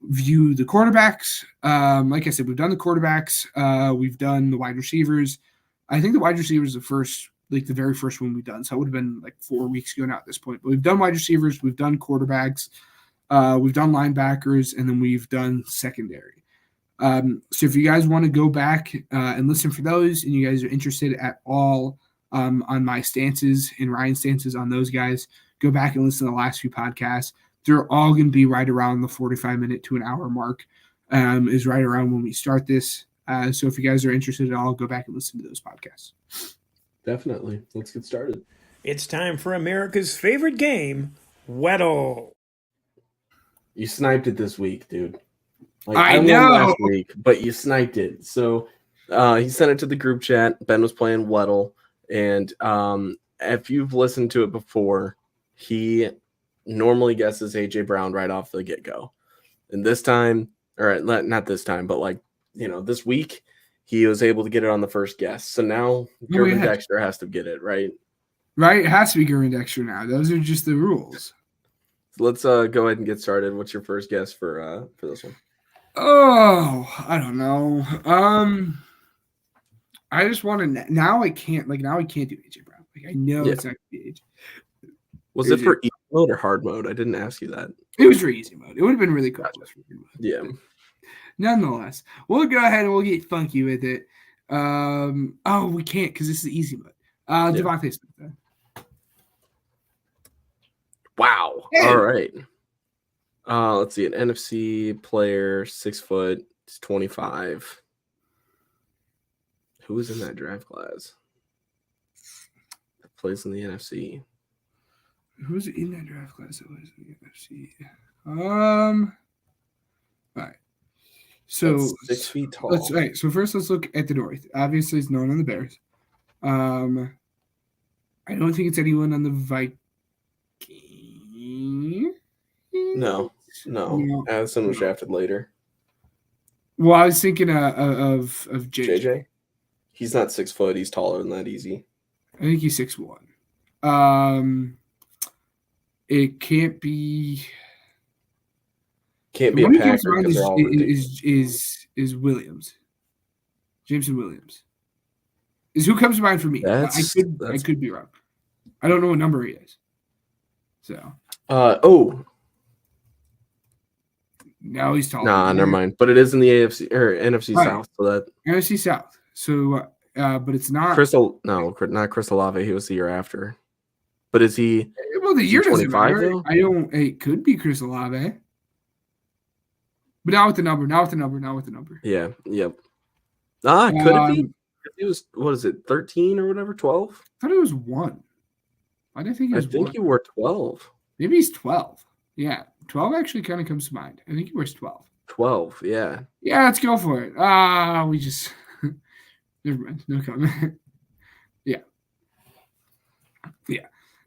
view the quarterbacks, like I said, we've done the quarterbacks. We've done the wide receivers. I think the wide receivers is the very first one we've done. So it would have been 4 weeks ago now at this point. But we've done wide receivers. We've done quarterbacks. We've done linebackers. And then we've done secondary. So if you guys want to go back and listen for those and you guys are interested at all on my stances and Ryan's stances on those guys, go back and listen to the last few podcasts. They're all going to be right around the 45-minute to an hour mark is right around when we start this. So if you guys are interested at all, go back and listen to those podcasts. Definitely. Let's get started. It's time for America's favorite game, Weddle. You sniped it this week, dude. I know. won last week, but you sniped it. So he sent it to the group chat. Ben was playing Weddle, and if you've listened to it before, he normally guesses AJ Brown right off the get-go. And this time, or not this time, but this week, he was able to get it on the first guess. So now Gervin Dexter has to get it, right? Right, it has to be Gervin Dexter now. Those are just the rules. So let's go ahead and get started. What's your first guess for this one? Oh, I don't know. I just want to now. I can't do AJ Brown. I know it's not gonna be AJ. Was it for easy mode or hard mode? I didn't ask you that. It was for easy mode. It would have been really cool. Gotcha. Yeah. Nonetheless, we'll go ahead and we'll get funky with it. We can't because this is the easy mode. Devontae Smith. Then. Wow. Hey. All right. Let's see. An NFC player, 6 foot, 25. Who was in that draft class? That plays in the NFC. Who's in that draft class that was in the NFC? All right. So that's 6 feet tall. So first, let's look at the North. Obviously, it's no one on the Bears. I don't think it's anyone on the Vikings. No. No. Addison was drafted later. Well, I was thinking of JJ. JJ? He's not 6 foot. He's taller than that. Easy. I think he's 6'1". It can't be. Can't The be a one who comes to Packer mind because they're all ridiculous. is Williams, Jameson Williams. Is who comes to mind for me. I could be wrong. I don't know what number he is. So. Now he's taller. Nah, never mind. But it is in the AFC or NFC Right. South. So that NFC South. So, but it's not. not Chris Olave. He was the year after. But is he? Well, the year doesn't 25 matter. though? I don't. It could be Chris Olave. But not with the number. Yeah. Yep. Could it be? He was. What is it? 13 or whatever? 12? I thought it was 1. Why did I think it was 1? he wore 12. Maybe he's 12. Yeah. 12 actually kind of comes to mind. I think he wears 12. 12. Yeah. Yeah, let's go for it. We just never mind. No comment. Yeah.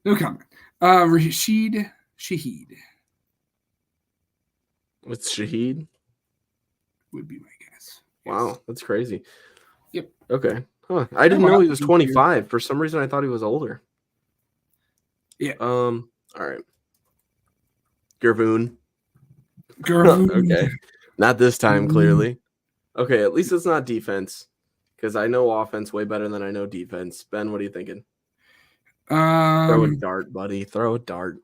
No comment. Rashid Shaheed With Shaheed. would be my guess. Wow, that's crazy. Yep. Okay. Huh. I didn't know he was 25. For some reason, I thought he was older. Yeah. All right. Gervoon. Girl. Okay. Not this time, clearly. Okay, at least it's not defense. Because I know offense way better than I know defense. Ben, what are you thinking? Throw a dart, buddy. Throw a dart.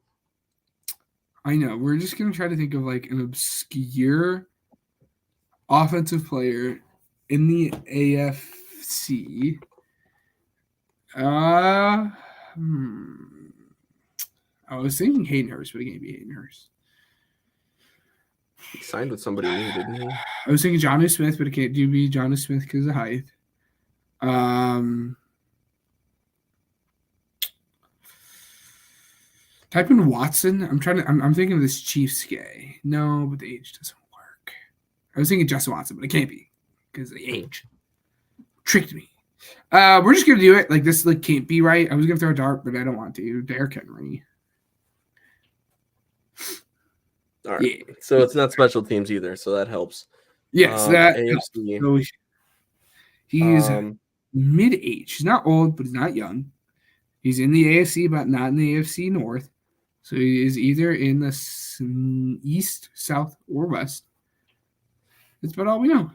I know. We're just gonna try to think of like an obscure offensive player in the AFC. I was thinking Hayden Hurst, but it can't be Hayden Hurst. He signed with somebody new, didn't he? I was thinking Jonnu Smith, but it can't be Jonnu Smith because of height. Type in Watson. I'm thinking of this Chiefs guy. No, but the age doesn't work. I was thinking Justin Watson, but it can't be because of the age. Tricked me. We're just gonna do it. Like this can't be right. I was gonna throw a dart, but I don't want to. Derrick Henry. All right. Yeah. So it's not special teams either, so that helps. Yes, that AFC. so he's mid-age. He's not old, but he's not young. He's in the AFC, but not in the AFC North. So he is either in the East, South, or West. That's about all we know.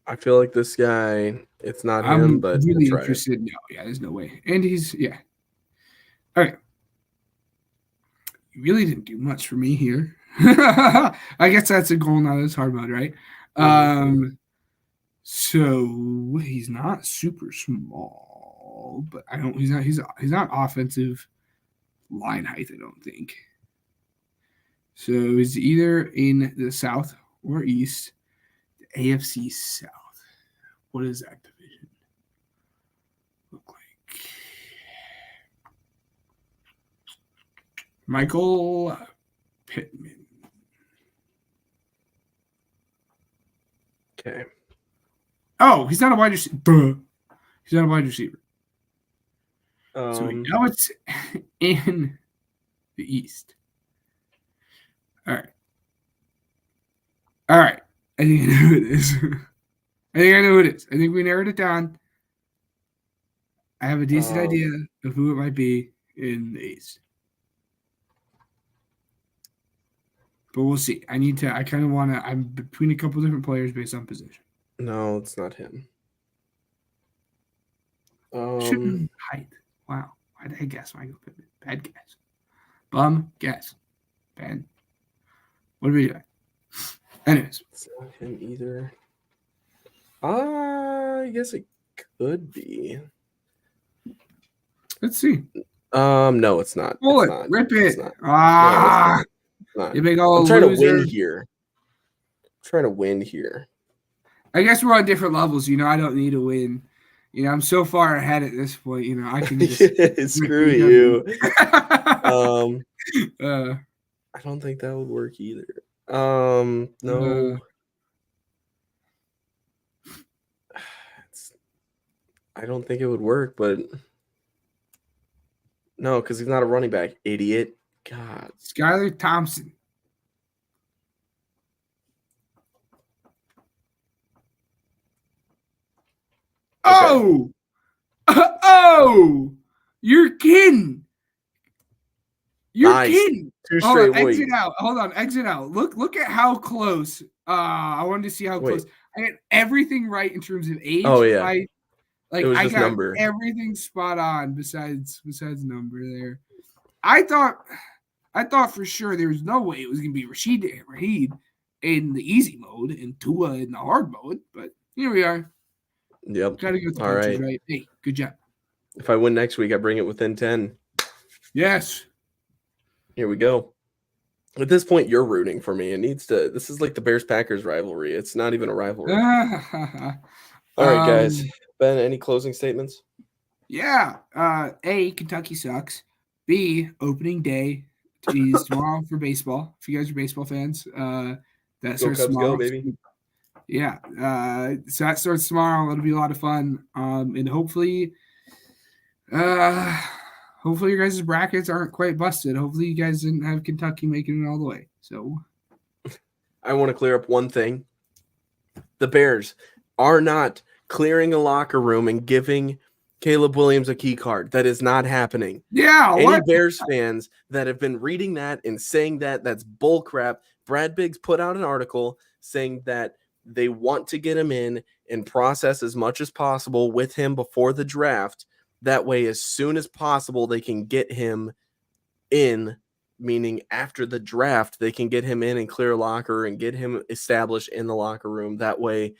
I feel like this guy, it's not him, I'm but really let's try it. interested. No, yeah, there's no way. And he's, yeah. All right. You really didn't do much for me here. I guess that's a goal, not as hard mode, right? So he's not super small, but he's not offensive line height, I don't think. So he's either in the South or East, the AFC South. What does that division look like? Michael Pittman. Okay. Oh, he's not a wide receiver. He's not a wide receiver. So we Um, know it's in the East. All right. I think I know who it is. I think we narrowed it down. I have a decent idea of who it might be in the East. But we'll see. I'm between a couple different players based on position. no, it's not him. Shouldn't height. Wow. Why did I guess Michael Pittman? Bad guess. Bum guess. Ben. What are we doing? Anyways. It's not him either. I guess it could be. Let's see. No, it's not. Pull It's it. not. Rip It's it. not. Ah. It's not. You big old I'm trying loser. to win here. I guess we're on different levels. I don't need to win. I'm so far ahead at this point. I can just Screw you. uh, I don't think that would work either. No. I don't think it would work, but No, because he's not a running back, idiot. God. Skylar Thompson. Oh! Oh! You're kidding. You're Nice. kidding. 2 Hold straight on, exit weeks. out. Hold on, exit out. Look at how close. I wanted to see how Wait. close. I got everything right in terms of age. Oh, yeah. height. It was I just got number. everything spot on besides number there. I thought for sure there was no way it was gonna be Rashid Raheed in the easy mode and Tua in the hard mode, but here we are. Yep. Gotta get the All punches right. right. Hey, good job. If I win next week, I bring it within 10. Yes. Here we go. At this point, you're rooting for me. This is like the Bears-Packers rivalry. It's not even a rivalry. All right, guys. Ben, any closing statements? Yeah. A, Kentucky sucks. B, opening day is tomorrow for baseball. If you guys are baseball fans, that Go starts Cubs, tomorrow. go, baby. Yeah. So that starts tomorrow. It'll be a lot of fun. And hopefully your guys' brackets aren't quite busted. Hopefully you guys didn't have Kentucky making it all the way. So I want to clear up one thing. The Bears are not clearing a locker room and giving Caleb Williams a key card. That is not happening. yeah, Any what? Bears fans that have been reading that and saying that's bull crap. Brad Biggs put out an article saying that they want to get him in and process as much as possible with him before the draft. That way, as soon as possible, they can get him in, meaning after the draft, they can get him in and clear a locker and get him established in the locker room. That way,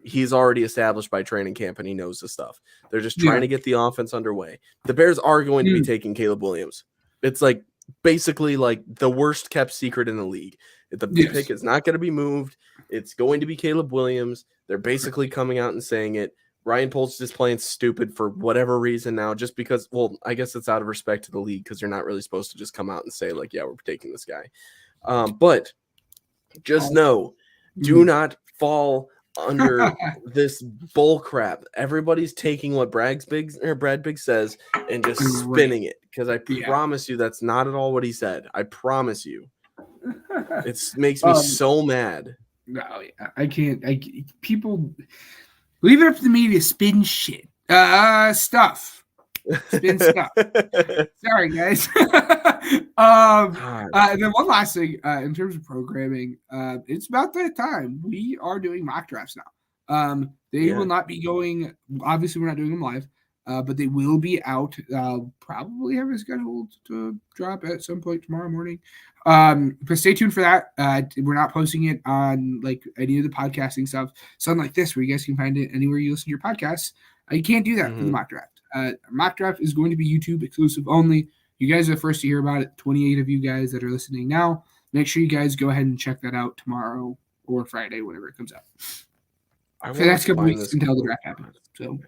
he's already established by training camp and he knows the stuff. They're just trying to get the offense underway. The Bears are going to be taking Caleb Williams. It's like basically like the worst kept secret in the league. The pick is not going to be moved. It's going to be Caleb Williams. They're basically coming out and saying it. Ryan Poles is just playing stupid for whatever reason now, just because, well, I guess it's out of respect to the league because you're not really supposed to just come out and say, like, yeah, we're taking this guy. But just know, do not fall under this bull crap. Everybody's taking what Brad Biggs says and just spinning it, because I promise you that's not at all what he said. I promise you. It makes me so mad. No, I can't. People leave it up to the media. Spin shit. Stuff. Spin stuff. Sorry, guys. Then one last thing in terms of programming, it's about that time. We are doing mock drafts now. They will not be going. Obviously, we're not doing them live, but they will be out. Probably have it scheduled to drop at some point tomorrow morning. But stay tuned for that. We're not posting it on like any of the podcasting stuff. Something like this, where you guys can find it anywhere you listen to your podcasts. You can't do that for the mock draft. Mock draft is going to be YouTube exclusive only. You guys are the first to hear about it. 28 of you guys that are listening now. Make sure you guys go ahead and check that out tomorrow or Friday, whenever it comes out. For the next couple weeks until the draft happens. So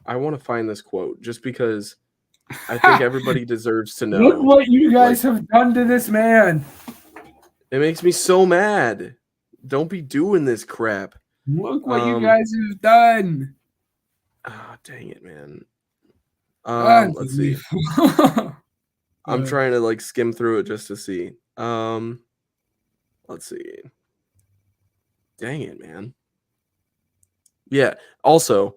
I want to find this quote just because I think everybody deserves to know. Look what you guys have done to this man. It makes me so mad. Don't be doing this crap. Look what you guys have done. Oh, dang it, man. Let's see. I'm trying to like skim through it just to see. Let's see. Dang it, man. Yeah. Also,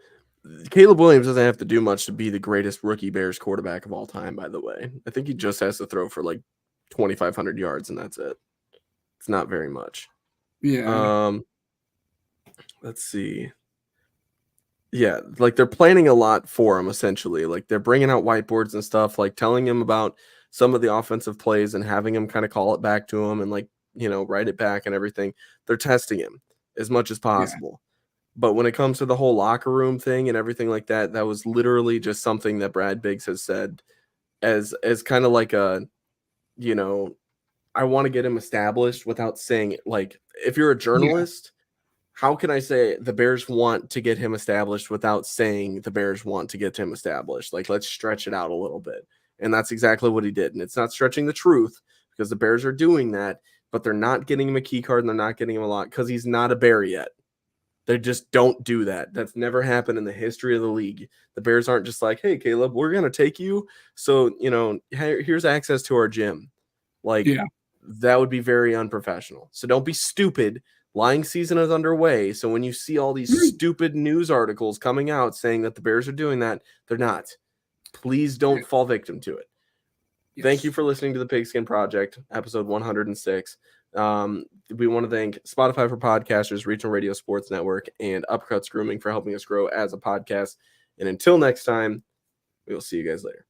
Caleb Williams doesn't have to do much to be the greatest rookie Bears quarterback of all time, by the way. I think he just has to throw for like 2,500 yards, and that's it. It's not very much. Yeah. Let's see. Yeah, like they're planning a lot for him, essentially. Like they're bringing out whiteboards and stuff, like telling him about some of the offensive plays and having him kind of call it back to him and like, write it back and everything. They're testing him as much as possible. Yeah. But when it comes to the whole locker room thing and everything like that, that was literally just something that Brad Biggs has said as kind of like a, I want to get him established without saying it. Like, if you're a journalist, how can I say the Bears want to get him established without saying the Bears want to get him established? Like, let's stretch it out a little bit. And that's exactly what he did. And it's not stretching the truth because the Bears are doing that, but they're not getting him a key card and they're not getting him a lot because he's not a Bear yet. They just don't do that. That's never happened in the history of the league. The Bears aren't just like, hey, Caleb, we're going to take you. So, here's access to our gym. Like, that would be very unprofessional. So don't be stupid. Lying season is underway. So when you see all these stupid news articles coming out saying that the Bears are doing that, they're not. Please don't fall victim to it. Yes. Thank you for listening to the Pigskin Project, episode 106. We want to thank Spotify for Podcasters, Regional Radio Sports Network, and Uppercuts Grooming for helping us grow as a podcast. And until next time, we will see you guys later.